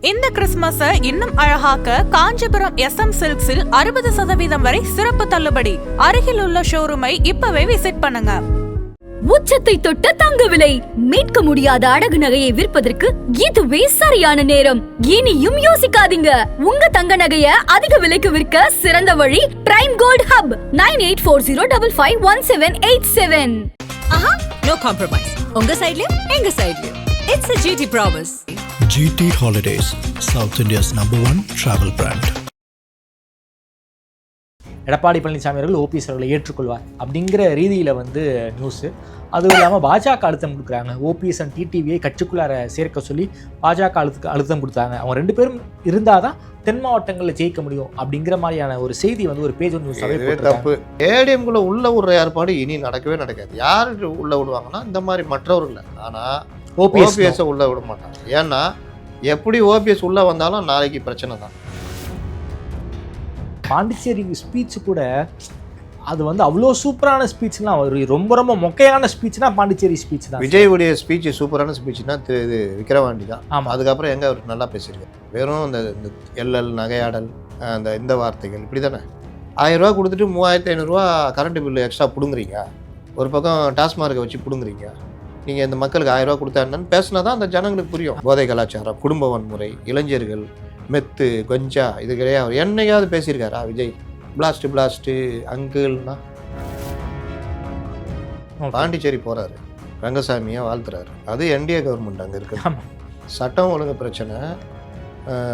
இந்த கிறிஸ்துமஸை இன்னும் அழகாக்க காஞ்சிபுரம் SM சில்க்ஸில் 60% வரை சிறப்பு தள்ளுபடி. அருகில் உள்ள ஷோரூமை இப்பவே விசிட் பண்ணுங்க. உச்சத்தை தொட்ட தங்க விலை, மீட்க முடியாத அடகு நகையை விற்பதற்கு இதுவே சரியான நேரம். இனியும் யோசிக்காதீங்க. உங்க தங்க நகைய அதிக விலைக்கு விற்க சிறந்த வழி prime gold hub 9840551787. No compromise. உங்க சைடுலயும் எங்க சைடுலயும். It's a GT promise. GT Holidays, South India's #1 travel brand. Edappadi Palaniswami அவர்கள் OPS அவர்களை ஏற்றுக்கொள்வார் அப்படிங்கிற ரீதியில் நியூஸு. அதுவும் இல்லாமல் பாஜக அழுத்தம் கொடுக்குறாங்க. OPS அண்ட் டிடிவியை கட்சிக்குள்ளார சேர்க்க சொல்லி பாஜக அழுத்தம் கொடுத்தாங்க. அவங்க 2 பேரும் இருந்தால் தான் தென் மாவட்டங்களில் ஜெயிக்க முடியும் அப்படிங்கிற மாதிரியான ஒரு செய்தி ஒரு பேஜ் நியூஸ் தப்பு. ஏடிஎம்குள்ள உள்ள விடுற ஏற்பாடு இனி நடக்கவே நடக்காது. யார் உள்ள விடுவாங்கன்னா இந்த மாதிரி மற்றவர்கள். ஆனால் ஓபிஎஸ் உள்ள விட மாட்டாங்க. ஏன்னா எப்படி OPS உள்ள வந்தாலும் நாளைக்கு பிரச்சனை தான். பாண்டிச்சேரி ஸ்பீச் கூட அது அவ்வளோ சூப்பரான ஸ்பீச்லாம் ரொம்ப ரொம்ப மொக்கையான ஸ்பீச்னா பாண்டிச்சேரி ஸ்பீச் தான். விஜயுடைய ஸ்பீச் சூப்பரான ஸ்பீச்னா இது விக்கிரவாண்டி தான். ஆமாம். அதுக்கப்புறம் எங்கே அவர் நல்லா பேசியிருக்காரு. வெறும் இந்த எல்எல் நகையாடல் இந்த வார்த்தைகள் இப்படி தானே. 1000 ரூபா கொடுத்துட்டு 3500 கரண்ட் பில்லு எக்ஸ்ட்ரா பிடுங்குறீங்க. ஒரு பக்கம் டாஸ்மார்க்கை வச்சு பிடுங்குறீங்க. நீங்கள் இந்த மக்களுக்கு 1000 ரூபா கொடுத்தா என்னன்னு பேசினா தான் அந்த ஜனங்களுக்கு புரியும். போதை கலாச்சாரம், குடும்ப வன்முறை, இளைஞர்கள், மெத்து, கஞ்சா, இது கிடையாது. என்னையாவது பேசியிருக்காரா விஜய்? பிளாஸ்ட்டு அங்கிள்னா பாண்டிச்சேரி போகிறாரு, ரங்கசாமியை வாழ்த்துறாரு. அது NDA கவர்மெண்ட் அங்கே இருக்குது. சட்டம் ஒழுங்கு பிரச்சனை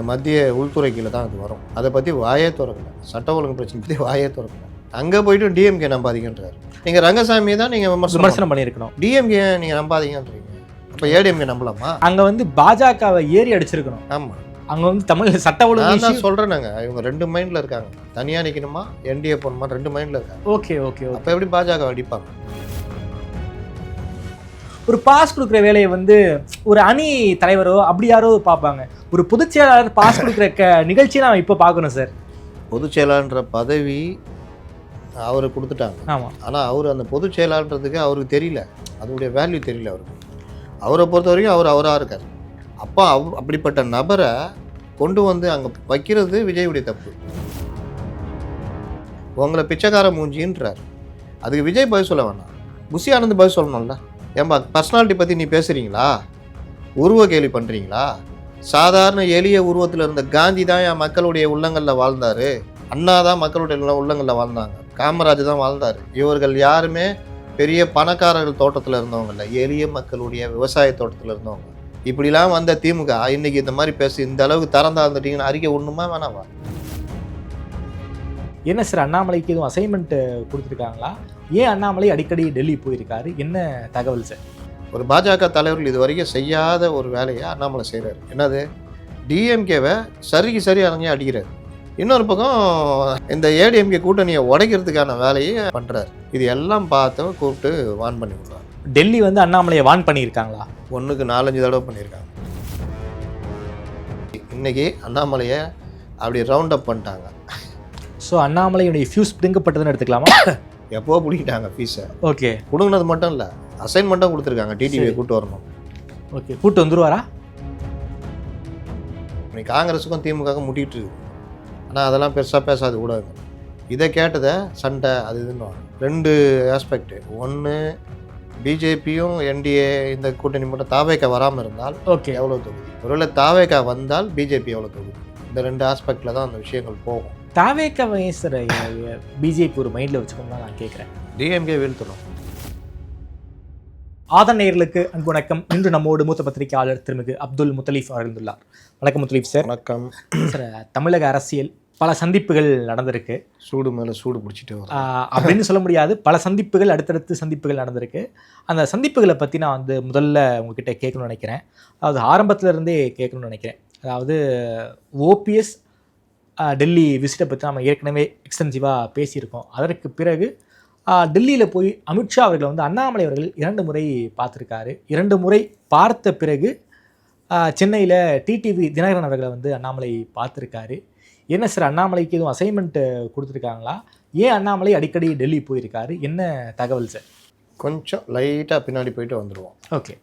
மத்திய உள்துறைக்கில் தான் அது வரும். அதை பற்றி வாயே திறக்கல. சட்டம் ஒழுங்கு பிரச்சனை பற்றி வாயே திறக்கல. அங்கே போய்ட்டு DMK நம்பாதீங்கன்றாரு. நீங்கள் ரங்கசாமியை தான் நீங்கள் விமர்சனம் பண்ணியிருக்கணும். DMK நீங்கள் நம்பாதீங்கன்றீங்க. இப்போ ADMK நம்பலாமா? அங்கே பாஜகவை ஏறி அடிச்சிருக்கணும். ஆமாம். அங்கே தமிழ் சட்ட ஒழுங்கு நான் சொல்கிறேன்னாங்க. இவங்க 2 மைண்டில் இருக்காங்க. தனியாக நிற்கணுமா NDA போகணுமா 2 மைண்டில் இருக்காங்க. ஓகே. அப்போ எப்படி பாஜக அடிப்பாங்க? ஒரு பாஸ் கொடுக்குற வேலையை ஒரு அணி தலைவரோ அப்படி யாரோ பார்ப்பாங்க. ஒரு பொதுச் செயலாளர் பாஸ் கொடுக்குற நிகழ்ச்சியை நான் இப்போ பார்க்கணும் சார். பொதுச் செயலாளர்ன்ற பதவி அவருக்கு கொடுத்துட்டாங்க. ஆமாம். ஆனால் அவர் அந்த பொதுச் செயலாளர்ன்றதுக்கு அவருக்கு தெரியல. அதோடைய வேல்யூ தெரியல அவருக்கு. அவரை பொறுத்த வரைக்கும் அவராக இருக்கார். அப்போ அப்படிப்பட்ட நபரை கொண்டு அங்கே வைக்கிறது விஜயுடைய தப்பு. உங்களை பிச்சைக்கார மூஞ்சின்றார். அதுக்கு விஜய் பதில் சொல்ல வேணாம். புஷி ஆனந்த் பதில் சொல்லணும்ல. ஏன்பா பர்சனாலிட்டி பற்றி நீ பேசுகிறீங்களா? உருவ கேள்வி பண்ணுறீங்களா? சாதாரண எளிய உருவத்தில் இருந்த காந்தி தான் என் மக்களுடைய உள்ளங்களில் வாழ்ந்தார். அண்ணா தான் மக்களுடைய உள்ளங்களில் வாழ்ந்தாங்க. காமராஜ் தான் வாழ்ந்தார். இவர்கள் யாருமே பெரிய பணக்காரர்கள் தோட்டத்தில் இருந்தவங்க இல்லை. எளிய மக்களுடைய விவசாய தோட்டத்தில் இருந்தவங்க. இப்படிலாம் வந்த திமுக இன்னைக்கு இந்த மாதிரி பேசி இந்த அளவுக்கு திறந்தா இருந்துட்டீங்கன்னு அறிக்கை ஒன்றுமா வேணாவா? என்ன சார், அண்ணாமலைக்கு எதுவும் அசைன்மெண்ட் கொடுத்துருக்காங்களா? ஏன் அண்ணாமலை அடிக்கடி டெல்லி போயிருக்காரு? என்ன தகவல் சார்? ஒரு பாஜக தலைவர்கள் இது வரைக்கும் செய்யாத ஒரு வேலையை அண்ணாமலை செய்கிறார். என்னது? DMKவை சரி அரங்கே அடிக்கிறார். இன்னொரு பக்கம் இந்த ADMK கூட்டணியை உடைக்கிறதுக்கான வேலையை பண்ணுறாரு. இது எல்லாம் பார்த்து கூப்பிட்டு வான் பண்ணி விடுறாரு. டெல்லி அண்ணாமலையை வான் பண்ணியிருக்காங்களா? 1க்கு 4-5 தடவை பண்ணியிருக்காங்க. இன்னைக்கு அண்ணாமலையை அப்படி ரவுண்ட் அப் பண்ணிட்டாங்க. ஸோ அண்ணாமலையுடைய ஃபியூஸ் பிடுங்கப்பட்டதுன்னு எடுத்துக்கலாமா? எப்போ பிடிக்கிட்டாங்க ஃபீஸை. ஓகே. பிடுங்கினது மட்டும் இல்லை, அசைன்மெண்ட்டாக கொடுத்துருக்காங்க. டிடிவியை கூப்பிட்டு வரணும். ஓகே. கூப்பிட்டு வந்துருவாரா? இன்னைக்கு காங்கிரஸுக்கும் திமுகவுக்கும் முட்டிகிட்டு இருக்கு. ஆனால் அதெல்லாம் பெருசாக பேசாது கூடாது. இதை கேட்டதை சண்டை அது இதுன்னு 2 ஆஸ்பெக்ட். ஒன்று, பிஜேபியும் NDA இந்த கூட்டணி மட்டும் தாவேக்கா வராமல் இருந்தால் ஓகே எவ்வளோ தொகுதி, ஒருவேளை தாவேக்கா வந்தால் பிஜேபி எவ்வளோ தொகுதி. இந்த 2 ஆஸ்பெக்டில் தான் அந்த விஷயங்கள் போகும். தாவேக்கா சார் பிஜேபி ஒரு மைண்டில் வச்சுக்கோங்க நான் கேட்குறேன். DMK வீழ்த்தணும். ஆதன் நேயர்களுக்கு அன்பு வணக்கம். இன்று நம்மோடு மூத்த பத்திரிகையாளர் திருமிகு அப்துல் முத்தலீஃப் அவர்கள். வணக்கம் முத்தலீஃப் சார். வணக்கம் சார். தமிழக அரசியல் பல சந்திப்புகள் நடந்திருக்கு. சூடு மேலே சூடு பிடிச்சிட்டு அப்படின்னு சொல்ல முடியாது. பல சந்திப்புகள், அடுத்தடுத்து சந்திப்புகள் நடந்திருக்கு. அந்த சந்திப்புகளை பற்றி நான் முதல்ல உங்ககிட்ட கேட்கணும்னு நினைக்கிறேன். அதாவது ஆரம்பத்திலேருந்தே கேட்கணும்னு நினைக்கிறேன். அதாவது OPS டெல்லி விசிட்டை பற்றி நம்ம ஏற்கனவே எக்ஸ்டென்சிவாக பேசியிருக்கோம். அதற்கு பிறகு டெல்லியில் போய் அமித்ஷா அவர்கள் அண்ணாமலை அவர்கள் 2 முறை பார்த்துருக்காரு. 2 முறை பார்த்த பிறகு சென்னையில் டிடிவி தினகரன் அவர்களை அண்ணாமலை பார்த்துருக்காரு. என்ன சார், அண்ணாமலைக்கு எதுவும் அசைன்மெண்ட் கொடுத்துருக்காங்களா? ஏன் அண்ணாமலை அடிக்கடி டெல்லி போயிருக்காரு? என்ன தகவல் சார்? கொஞ்சம் லைட்டாக பின்னாடி போயிட்டு வந்துடுவோம். ஓகே.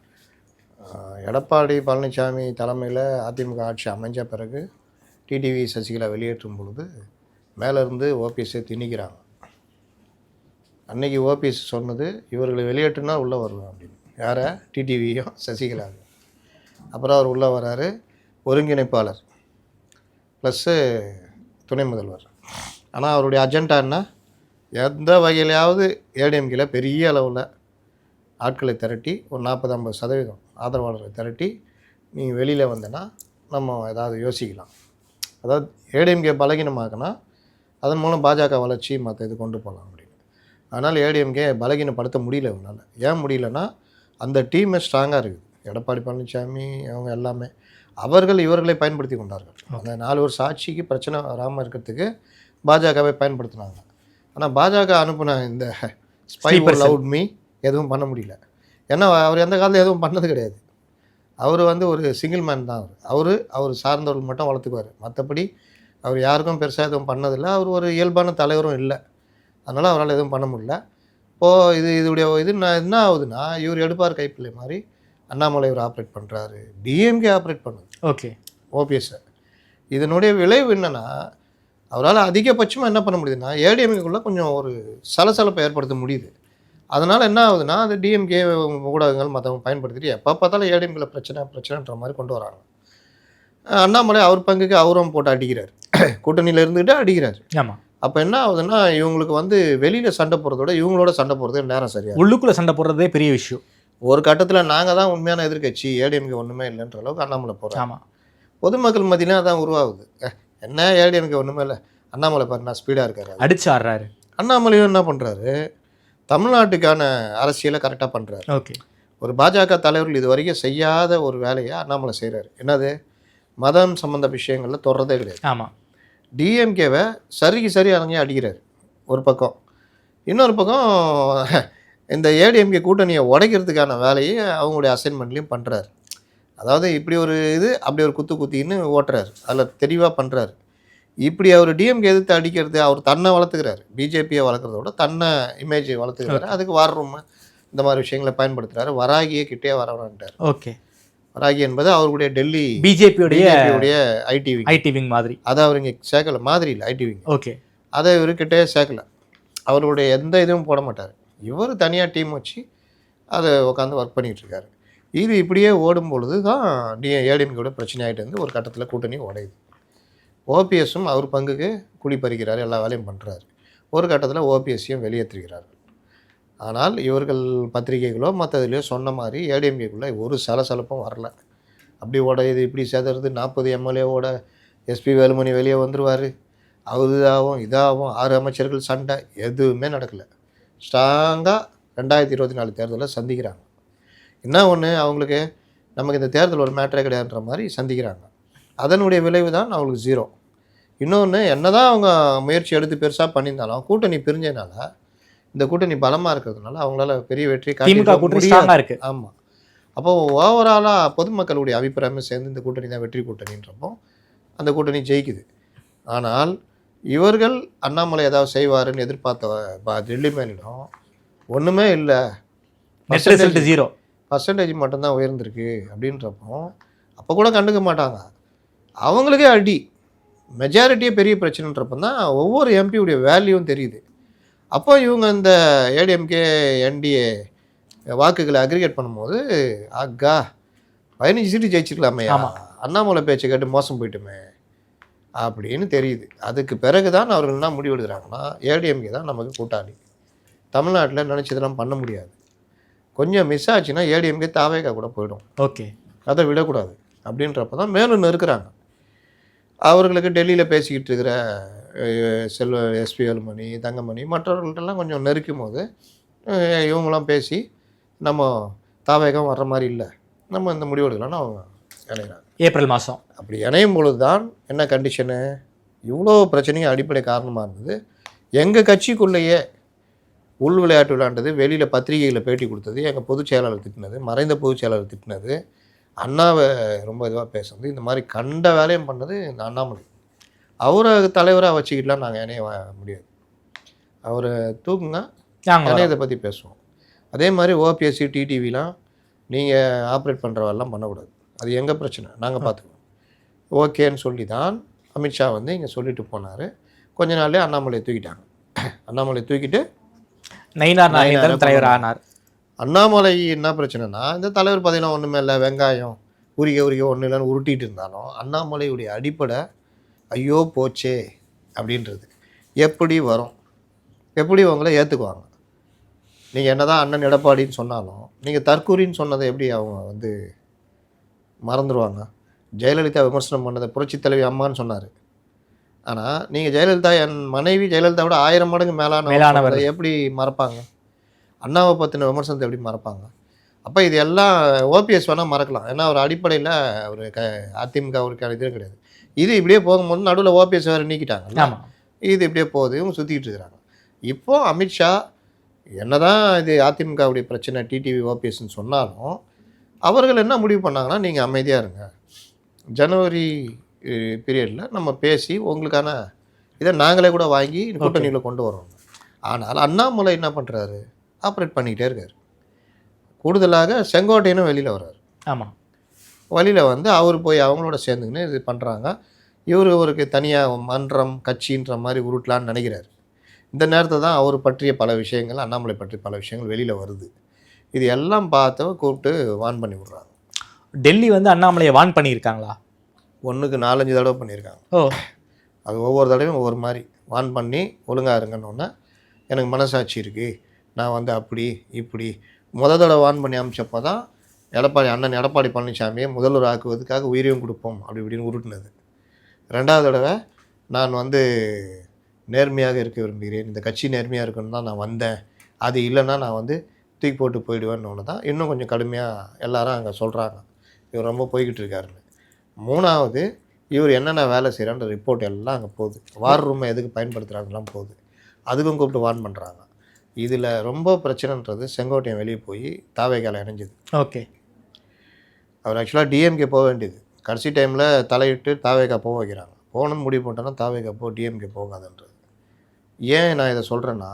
எடப்பாடி பழனிசாமி தலைமையில் அதிமுக ஆட்சி அமைஞ்ச பிறகு டிடிவி சசிகலா வெளியேற்றும் பொழுது மேலேருந்து ஓபிஎஸ்ஸை திணிக்கிறாங்க. அன்னைக்கு ஓபிஎஸ் சொன்னது இவர்களை வெளியேற்றினா உள்ளே வருவேன் அப்படின்னு. யாரை? டிடிவியும் சசிகலாவும். அப்புறம் அவர் உள்ளே வராரு, ஒருங்கிணைப்பாளர் ப்ளஸ்ஸு துணை முதல்வர். ஆனால் அவருடைய அஜெண்டா என்ன? எந்த வகையிலையாவது ஏடிஎம்கேல பெரிய அளவில் ஆட்களை திரட்டி ஒரு 40-50% ஆதரவாளரை திரட்டி நீ வெளியில் வந்தேன்னா நம்ம ஏதாவது யோசிக்கலாம். அதாவது ஏடிஎம்கே பலகீனமாக்கினா அதன் மூலம் பாஜக வளர்ச்சி மற்ற இது கொண்டு போகலாம் அப்படின்னு. அதனால் ஏடிஎம்கே பலகீனப்படுத்த முடியல இவனால். ஏன் முடியலன்னா அந்த டீமே ஸ்ட்ராங்காக இருக்குது. எடப்பாடி பழனிசாமி அவங்க எல்லாமே அவர்கள் இவர்களை பயன்படுத்தி கொண்டார்கள். அந்த 4 வருஷம் ஆட்சிக்கு பிரச்சனை வராமல் இருக்கிறதுக்கு பாஜகவை பயன்படுத்தினாங்க. ஆனால் பாஜக அனுப்புன இந்த ஸ்பை லவுட் மீ எதுவும் பண்ண முடியல. ஏன்னா அவர் எந்த காலத்தில் எதுவும் பண்ணது கிடையாது. அவர் ஒரு சிங்கிள் மேன் தான். அவர் சார்ந்தவர்கள் மட்டும் வளர்த்துக்குவார். மற்றபடி அவர் யாருக்கும் பெருசாக எதுவும் பண்ணதில்லை. அவர் ஒரு இயல்பான தலைவரும் இல்லை. அதனால் அவரால் எதுவும் பண்ண முடியல. இப்போது இதுடைய என்ன ஆகுதுன்னா, இவர் எடுப்பார் கைப்பிள்ளை மாதிரி அண்ணாமலை இவர் ஆப்ரேட் பண்ணுறாரு, டிஎம்கே ஆப்ரேட் பண்ணுது. ஓகே, ஓபிஎஸ்ஸை. இதனுடைய விளைவு என்னென்னா, அவரால் அதிகபட்சமாக என்ன பண்ண முடியுதுன்னா ஏடிஎம்கேக்குள்ளே கொஞ்சம் ஒரு சலசலப்பை ஏற்படுத்த முடியுது. அதனால் என்ன ஆகுதுன்னா, அந்த டிஎம்கே ஊடகங்கள் மற்றவங்க பயன்படுத்திட்டு எப்போ பார்த்தாலும் ஏடிஎம்கேல பிரச்சனைன்ற மாதிரி கொண்டு வராங்க. அண்ணாமலை அவர் பங்குக்கு அவரும் போட்டு அடிக்கிறார், கூட்டணியில் இருந்துக்கிட்டு அடிக்கிறார். ஆமாம். அப்போ என்ன ஆகுதுன்னா, இவங்களுக்கு வெளியில் சண்டை போடுறதோட இவங்களோட சண்டை போடுறது நேரம் சரியா. உள்ளுக்குள்ளே சண்டை போடுறதே பெரிய விஷயம். ஒரு கட்டத்தில் நாங்கள் தான் உண்மையான எதிர்க்கட்சி, ஏடிஎம்கே ஒன்றுமே இல்லைன்ற அளவுக்கு அண்ணாமலை போகிறோம். ஆமாம். பொதுமக்கள் மத்தியிலும் அதான் உருவாகுது. என்ன ஏடிஎம்கே ஒன்றுமே இல்லை, அண்ணாமலை பாருன்னா ஸ்பீடாக இருக்காரு, அடிச்சு ஆடுறாரு. அண்ணாமலையும் என்ன பண்ணுறாரு, தமிழ்நாட்டுக்கான அரசியலை கரெக்டாக பண்ணுறாரு. ஓகே. ஒரு பாஜக தலைவர்கள் இது வரைக்கும் செய்யாத ஒரு வேலையை அண்ணாமலை செய்கிறாரு. என்னது? மதம் சம்மந்த விஷயங்களில் தொடர்றதே கிடையாது. ஆமாம். டிஎம்கேவை சரி அரங்கி அடிக்கிறார் ஒரு பக்கம். இன்னொரு பக்கம் இந்த ஏடிஎம்கே கூட்டணியை உடைக்கிறதுக்கான வேலையை அவங்களுடைய அசைன்மெண்ட்லேயும் பண்ணுறாரு. அதாவது இப்படி ஒரு அப்படி ஒரு குத்தின்னு ஓட்டுறாரு. அதில் தெளிவாக பண்ணுறாரு. இப்படி அவர் டிஎம்கே எதிர்த்து அடிக்கிறது, அவர் தன்னை வளர்த்துக்கிறாரு. பிஜேபியை வளர்க்குறத விட தன்னை இமேஜை வளர்த்துக்கிறாரு. அதுக்கு வார் ரூம் இந்த மாதிரி விஷயங்களை பயன்படுத்துகிறாரு. வராகியை கிட்டே வரவன்ட்டார். ஓகே. வராகி என்பது அவருடைய டெல்லி பிஜேபியோடைய ஐடி விங் மாதிரி. அதை அவர் இங்கே சேர்க்கல, மாதிரி இல்லை ஐடி விங். ஓகே. அதை இவர்கிட்டே சேர்க்கல. அவருடைய எந்த இதுவும் போட மாட்டார். இவர் தனியாக டீம் வச்சு அதை உட்காந்து ஒர்க் பண்ணிகிட்ருக்காரு. இது இப்படியே ஓடும் பொழுது தான் ஏடிஎம்கேயோட பிரச்சனை ஆகிட்டு வந்து ஒரு கட்டத்தில் கூட்டணி உடையுது. ஓபிஎஸும் அவர் பங்குக்கு குழி பறிக்கிறார், எல்லா வேலையும் பண்ணுறாரு. ஒரு கட்டத்தில் ஓபிஎஸ்ஸையும் வெளியேற்றுகிறார்கள். ஆனால் இவர்கள் பத்திரிகைகளோ மற்றதுலையோ சொன்ன மாதிரி ஏடிஎம்கேக்குள்ளே ஒரு சலசலப்பும் வரல. அப்படி உடையுது, இப்படி சேதறது. 40 எம்எல்ஏவோட எஸ்பி வேலுமணி வெளியே வந்துடுவார், அவர் இதாகும் 6 அமைச்சர்கள் சண்டை, எதுவுமே நடக்கலை. ஸ்ட்ராங்காக 2024 தேர்தலில் சந்திக்கிறாங்க. என்ன ஒன்று, அவங்களுக்கு நமக்கு இந்த தேர்தல் ஒரு மேட்டரே கிடையாதுன்ற மாதிரி சந்திக்கிறாங்க. அதனுடைய விளைவு தான் அவங்களுக்கு 0. இன்னொன்று, என்ன தான் அவங்க முயற்சி எடுத்து பெருசாக பண்ணியிருந்தாலும் கூட்டணி பிரிஞ்சதுனால, இந்த கூட்டணி பலமாக இருக்கிறதுனால அவங்களால பெரிய வெற்றி காட்ட. ஆமாம். அப்போ ஓவராலாக பொதுமக்களுடைய அபிப்பிராயமே சேர்ந்து இந்த கூட்டணி தான் வெற்றி கூட்டணின்றப்போ அந்த கூட்டணி ஜெயிக்குது. ஆனால் இவர்கள் அண்ணாமலை ஏதாவது செய்வாருன்னு எதிர்பார்த்த டெல்லி மேலிடம் ஒன்றுமே இல்லை, பர்சன்டேஜ் மட்டும்தான் உயர்ந்திருக்கு அப்படின்றப்போ அப்போ கூட கண்டுக்க மாட்டாங்க. அவங்களுக்கே அடி, மெஜாரிட்டியே பெரிய பிரச்சனைன்றப்போ தான் ஒவ்வொரு எம்பியுடைய வேல்யூவும் தெரியுது. அப்போ இவங்க இந்த ஏடிஎம்கே என்டிஏ வாக்குகளை அக்ரிகேட் பண்ணும்போது, ஆகா 15 சீட்டு ஜெயிச்சிருக்கலாமே, அண்ணாமலை பேச்சை கேட்டு மோசம் போயிட்டுமே அப்படின்னு தெரியுது. அதுக்கு பிறகு தான் அவர்கள் என்ன முடிவு எடுக்கிறாங்கன்னா, ஏடிஎம்கே தான் நமக்கு கூட்டாளி, தமிழ்நாட்டில் நினச்சதெல்லாம் பண்ண முடியாது, கொஞ்சம் மிஸ் ஆச்சுன்னா ஏடிஎம்கே தாவேகா கூட போயிடும், ஓகே, அதை விடக்கூடாது அப்படின்றப்ப தான் மேலும் நெருக்கிறாங்க. அவர்களுக்கு டெல்லியில் பேசிக்கிட்டு இருக்கிற எஸ்பி வேலுமணி, தங்கமணி மற்றவர்கள்ட்டெல்லாம் கொஞ்சம் நெருக்கும் போது இவங்களாம் பேசி நம்ம தாவேகம் வர்ற மாதிரி இல்லை, நம்ம இந்த முடிவு எடுக்கலாம்னு அவங்க இணைகிறாங்க. ஏப்ரல் மாதம் அப்படி இணையும் பொழுது தான் என்ன கண்டிஷனு, இவ்வளோ பிரச்சனையும் அடிப்படை காரணமாக இருந்தது. எங்கள் கட்சிக்குள்ளேயே உள் விளையாட்டு விளையாண்டது, வெளியில் பத்திரிகையில் பேட்டி கொடுத்தது, எங்கள் பொதுச் செயலாளர் திட்டினது, மறைந்த பொதுச் செயலாளர் திட்டினது, அண்ணாவை ரொம்ப இதுவாக பேசுறது, இந்த மாதிரி கண்ட வேலையும் பண்ணது இந்த அண்ணாமலை. அவரை தலைவராக வச்சுக்கிட்டலாம் நாங்கள் இணைய முடியாது. அவரை தூக்குங்க இணையத்தை பற்றி பேசுவோம். அதே மாதிரி ஓபிஎஸ்சி டிடிவிலாம் நீங்கள் ஆப்ரேட் பண்ணுறவெல்லாம் பண்ணக்கூடாது, அது எங்கள் பிரச்சனை, நாங்கள் பார்த்துக்குவோம். ஓகேன்னு சொல்லி தான் அமித்ஷா வந்து இங்கே சொல்லிட்டு போனார். கொஞ்ச நாள்லேயே அண்ணாமலையை தூக்கிட்டாங்க. அண்ணாமலையை தூக்கிட்டு நயினார் நாகேந்திரன் தலைவர் ஆனார். அண்ணாமலை என்ன பிரச்சனைனா, இந்த தலைவர் பதவியெல்லாம் ஒன்றுமே இல்லை, வெங்காயம் உரிக்க ஒன்றும் இல்லைன்னு உருட்டிகிட்டு இருந்தாலும் அண்ணாமலையுடைய அடிப்படை ஐயோ போச்சே அப்படின்றது எப்படி வரும், எப்படி அவங்கள ஏற்றுக்குவாங்க? நீங்கள் என்ன தான் அண்ணன் எடப்பாடின்னு சொன்னாலும் நீங்கள் தற்கூரின்னு சொன்னதை எப்படி அவங்க வந்து மறந்துடுவாங்க? ஜெயலலிதா விமர்சனம் பண்ணதை புரட்சித் தலைவி அம்மான்னு சொன்னார். ஆனால் நீங்கள் ஜெயலலிதா, என் மனைவி ஜெயலலிதா விட 1000 மடங்கு மேலானவர் எப்படி மறப்பாங்க? அண்ணாவை பற்றின விமர்சனத்தை எப்படி மறப்பாங்க? அப்போ இது எல்லாம் ஓபிஎஸ் வேணால் மறக்கலாம், ஏன்னா அவர் அடிப்படையில் ஒரு அதிமுக அவருக்கான இது கிடையாது. இது இப்படியே போகும்போது நடுவில் ஓபிஎஸ் வேறு நீக்கிட்டாங்க. இது இப்படியே போகுது, இவங்க சுற்றிக்கிட்டு இருக்கிறாங்க. இப்போது அமித்ஷா என்னதான் இது அதிமுகவுடைய பிரச்சனை டிடிவி ஓபிஎஸ்ன்னு சொன்னாலும் அவர்கள் என்ன முடிவு பண்ணாங்கன்னா, நீங்கள் அமைதியாக இருங்க, ஜனவரி பீரியடில் நம்ம பேசி உங்களுக்கான இதை நாங்களே கூட வாங்கி கூட்டணியில் கொண்டு வரோம். ஆனால் அண்ணாமலை என்ன பண்ணுறாரு, ஆப்ரேட் பண்ணிக்கிட்டே இருக்கார். கூடுதலாக செங்கோட்டையனும் வெளியில் வர்றார். ஆமாம், வழியில் வந்து அவர் போய் அவங்களோட சேர்ந்துக்கின்னு இது பண்ணுறாங்க. இவருக்கு தனியாக மன்றம் கட்சின்ற மாதிரி உருட்டலான்னு நினைக்கிறார். இந்த நேரத்தில் தான் அவர் பற்றிய பல விஷயங்கள், அண்ணாமலை பற்றி பல விஷயங்கள் வெளியில் வருது. இது எல்லாம் பார்த்தவ கூப்பிட்டு வான் பண்ணி விட்றாங்க. டெல்லி வந்து அண்ணாமலையை வான் பண்ணியிருக்காங்களா? 1க்கு 4-5 தடவை பண்ணியிருக்காங்க. அது ஒவ்வொரு தடவையும் ஒவ்வொரு மாதிரி வான் பண்ணி ஒழுங்காக இருங்கன்னொன்னே எனக்கு மனசாட்சி இருக்குது, நான் வந்து அப்படி இப்படி தடவை வான் பண்ணி அமிச்சப்போ தான் அண்ணன் எடப்பாடி பழனிசாமியை முதல்வர் ஆக்குவதுக்காக உயிரையும் கொடுப்போம் அப்படி இப்படின்னு உருட்டுனது. 2வது தடவை நான் வந்து நேர்மையாக இருக்க விரும்புகிறேன், இந்த கட்சி நேர்மையாக இருக்கணும்னு தான் நான் வந்தேன், அது இல்லைன்னா நான் வந்து தூக்கி போட்டு போயிடுவேன்னு ஒன்று தான் இன்னும் கொஞ்சம் கடுமையாக எல்லாரும் அங்கே சொல்கிறாங்க, இவர் ரொம்ப போய்கிட்டு இருக்காருன்னு. 3வது இவர் என்னென்ன வேலை செய்கிறான்ற ரிப்போர்ட் எல்லாம் அங்கே போகுது. வார் ரூமை எதுக்கு பயன்படுத்துகிறாங்கலாம் போகுது, அதுக்கும் கூப்பிட்டு வார்ன் பண்ணுறாங்க. இதில் ரொம்ப பிரச்சனைன்றது செங்கோட்டையன் வெளியே போய் தாவேக்கால இணைஞ்சது. ஓகே, அவர் ஆக்சுவலாக டிஎம்கே போக வேண்டியது, கடைசி டைமில் தலையிட்டு தாவேக்கா போக வைக்கிறாங்க. போகணும்னு முடிவு பண்ணிட்டோன்னா தாவேக்கா டிஎம்கே போகாதுன்றது. ஏன் நான் இதை சொல்கிறேன்னா,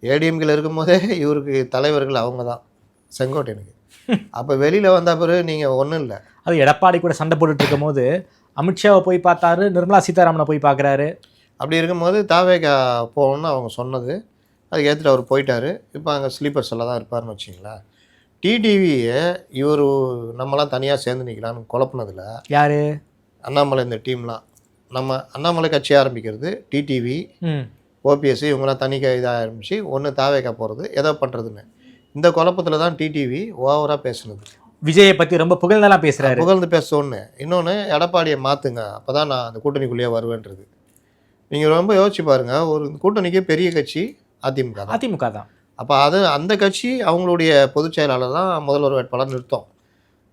ஏடிஎம்கேல இருக்கும்போதே இவருக்கு தலைவர்கள் அவங்க தான் செங்கோட்டையனுக்கு. அப்போ வெளியில் வந்த பிறகு நீங்கள் ஒன்றும் இல்லை. அது எடப்பாடி கூட சண்டை போட்டுட்டு இருக்கும் போது அமித்ஷாவை போய் பார்த்தாரு, நிர்மலா சீதாராமனை போய் பார்க்குறாரு. அப்படி இருக்கும்போது தாவேக்கா போகணுன்னு அவங்க சொன்னது, அதுக்கு ஏற்றுட்டு அவர் போயிட்டார். இப்போ அங்கே ஸ்லீப்பர் செல்ல தான் இருப்பார்னு வச்சிங்களேன். டிடிவியை இவர் நம்மளாம் தனியாக சேர்ந்து நிற்கலான்னு குழப்பினதில் யார்? அண்ணாமலை. இந்த டீம்லாம் நம்ம அண்ணாமலை கட்சி ஆரம்பிக்கிறது, டிடிவி ஓபிஎஸ் இவங்களாம் தனி இதாக ஆரம்பித்து ஒன்று தாவேக்கா போகிறது, எதோ பண்ணுறதுன்னு இந்த குழப்பத்தில் தான் டிடிவி ஓவராக பேசுனது. விஜயை பற்றி ரொம்ப புகழ்ந்தெல்லாம் பேசுகிறாரு. புகழ்ந்து பேச ஒன்று, இன்னொன்று எடப்பாடியை மாற்றுங்க அப்போ தான் நான் அந்த கூட்டணிக்குள்ளேயே வருவேன்றது. நீங்கள் ரொம்ப யோசிச்சு பாருங்கள், ஒரு கூட்டணிக்கே பெரிய கட்சி அதிமுக தான். அப்போ அந்த கட்சி அவங்களுடைய பொதுச் செயலாளர் தான் முதல்வர் வேட்பாளர் நிறுத்தம்.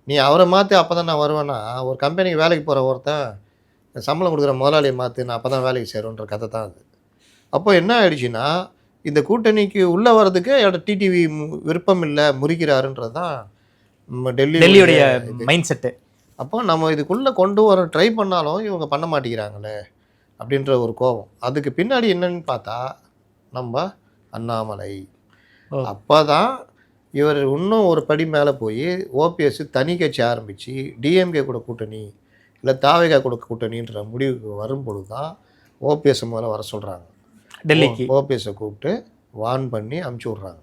நீ அவரை மாற்றி அப்போ தான் நான் வருவேன்னா, ஒரு கம்பெனிக்கு வேலைக்கு போகிற ஒருத்தன் சம்பளம் கொடுக்குற முதலாளியை மாற்றி நான் அப்போ தான் வேலைக்கு சேருன்ற கதை தான் அது. அப்போ என்ன ஆயிடுச்சுன்னா, இந்த கூட்டணிக்கு உள்ளே வர்றதுக்கு டிடிவி விருப்பம் இல்லை, முறிக்கிறாருன்றது தான் டெல்லியுடைய மைண்ட் செட்டு. அப்போ நம்ம இதுக்குள்ளே கொண்டு வர ட்ரை பண்ணாலும் இவங்க பண்ண மாட்டேங்கிறாங்களே அப்படின்ற ஒரு கோபம். அதுக்கு பின்னாடி என்னன்னு பார்த்தா நம்ம அண்ணாமலை. அப்போ தான் இவர் இன்னும் ஒரு படி மேலே போய் ஓபிஎஸ் தனி கட்சி ஆரம்பித்து டிஎம்கே கூட கூட்டணி இல்லை தாவேகா கூட கூட்டணின்ற முடிவுக்கு வரும்பொழுது தான் ஓபிஎஸ் முதல்ல வர சொல்கிறாங்க டெல்லிக்கு. ஓபிஎஸ்ஸை கூப்பிட்டு வான் பண்ணி அமுச்சு விட்றாங்க.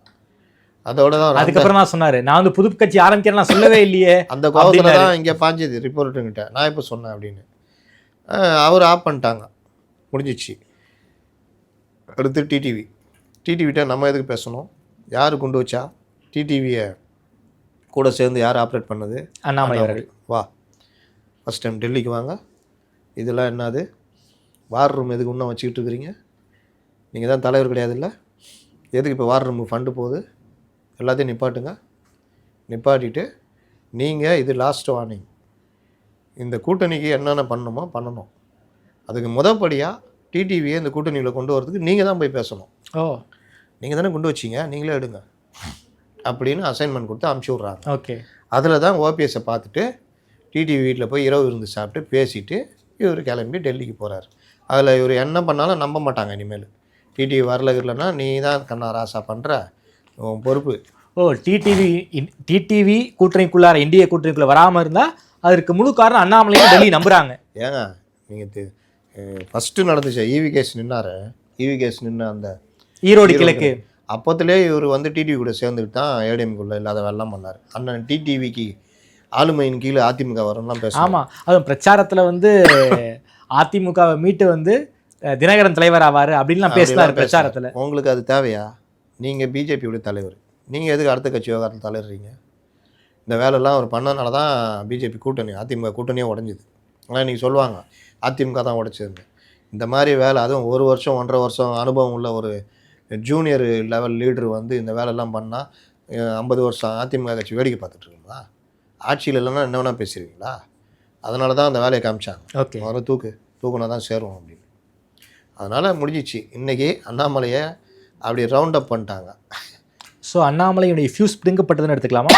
அதோட தான் அதுக்கப்புறம் தான் சொன்னார், நான் வந்து புது கட்சி ஆரம்பிக்கிறேன் நான் சொல்லவே இல்லையே. அந்த கோபத்தில் தான் இங்கே பாஞ்சது ரிப்போர்ட்டுங்கிட்ட, நான் இப்போ சொன்னேன் அப்படின்னு. அவர் ஆஃப் பண்ணிட்டாங்க, முடிஞ்சிச்சு. அடுத்து டிடிவிட்ட நம்ம எதுக்கு பேசணும், யார் கொண்டு வச்சா, டிடிவியை கூட சேர்ந்து யார் ஆப்ரேட் பண்ணது, அண்ணாமலை அவர்கள். வா ஃபஸ்ட் டைம் டெல்லிக்கு வாங்க, இதெல்லாம் என்னது வார் ரூம் எதுக்கு இன்னும் வச்சுக்கிட்டு இருக்கிறீங்க, நீங்கள் தான் தலைவர் கிடையாது இல்லை, எதுக்கு இப்போ வார் ரூமுக்கு ஃபண்டு போகுது, எல்லாத்தையும் நிப்பாட்டிட்டு நீங்கள் இது லாஸ்ட் வார்னிங், இந்த கூட்டணிக்கு என்னென்ன பண்ணணும், அதுக்கு முதப்படியாக டிடிவியை இந்த கூட்டணியில் கொண்டு வரதுக்கு நீங்கள் தான் போய் பேசணும். நீங்கள் தானே கொண்டு வச்சிங்க, நீங்களே எடுங்க அப்படின்னு அசைன்மெண்ட் கொடுத்து அமுச்சு விட்றாங்க. ஓகே, அதில் தான் ஓபிஎஸ்ஸை பார்த்துட்டு டிடிவி வீட்டில் போய் இரவு இருந்து சாப்பிட்டு பேசிவிட்டு இவர் கிளம்பி டெல்லிக்கு போகிறார். அதில் இவர் என்ன பண்ணாலும் நம்ப மாட்டாங்க இனிமேல். டிடிவி வரல இல்லைன்னா நீ தான் கண்ணா ராசா பண்ணுற உன் பொறுப்பு. ஓ டிடிவி கூட்டணிக்குள்ளார இந்திய கூட்டணிக்குள்ள வராமல் இருந்தால் அதற்கு முழு காரணம் அண்ணாமலையும் டெல்லி நம்புறாங்க. ஏங்க நீங்கள் ஃபஸ்ட்டு நடந்துச்சு ஈவி கேஸ் நின்னாரு, ஈவி கேஸ் நின்று அந்த ஈரோடு கிழக்கு அப்போத்துலேயே இவர் வந்து டிடிவி கூட சேர்ந்துட்டு தான் ஏடிஎம்குள்ளே இல்லாத வேலைலாம் பண்ணார். அண்ணன் டிடிவிக்கு ஆளுமையின் கீழே அதிமுக வரும்லாம் பேச. ஆமாம், அதுவும் பிரச்சாரத்தில் வந்து அதிமுகவை மீட்டு வந்து தினகரன் தலைவர் ஆவார் அப்படின்லாம் பேசினார் பிரச்சாரத்தில். உங்களுக்கு அது தேவையா? நீங்கள் பிஜேபியோட தலைவர், நீங்கள் எதுக்கு அடுத்த கட்சி விவகாரத்தில் தலைவர்றீங்க? இந்த வேலையெல்லாம் அவர் பண்ணதுனால தான் பிஜேபி கூட்டணி அதிமுக கூட்டணியே உடஞ்சிது. ஆனால் இன்றைக்கி சொல்லுவாங்க அதிமுக தான் உடைச்சதுன்னு. இந்த மாதிரி வேலை, அதுவும் 1 வருஷம் 1.5 வருஷம் அனுபவம் உள்ள ஒரு ஜூனியர் லெவல் லீடர் வந்து இந்த வேலையெல்லாம் பண்ணால் 50 வருஷம் அதிமுக கட்சி வேடிக்கை பார்த்துட்ருக்கீங்களா? ஆட்சியில் இல்லைன்னா என்ன வேணால் பேசுகிறீங்களா? அதனால தான் அந்த வேலையை காமிச்சாங்க. ஓகே, முதல்ல தூக்குனா தான் சேரும் அப்படின்னு. அதனால் முடிஞ்சிச்சு. இன்றைக்கி அண்ணாமலையை அப்படி ரவுண்ட் அப் பண்ணிட்டாங்க. ஸோ அண்ணாமலையுடைய ஃபியூஸ் பிடுங்கப்பட்டதுன்னு எடுத்துக்கலாமா?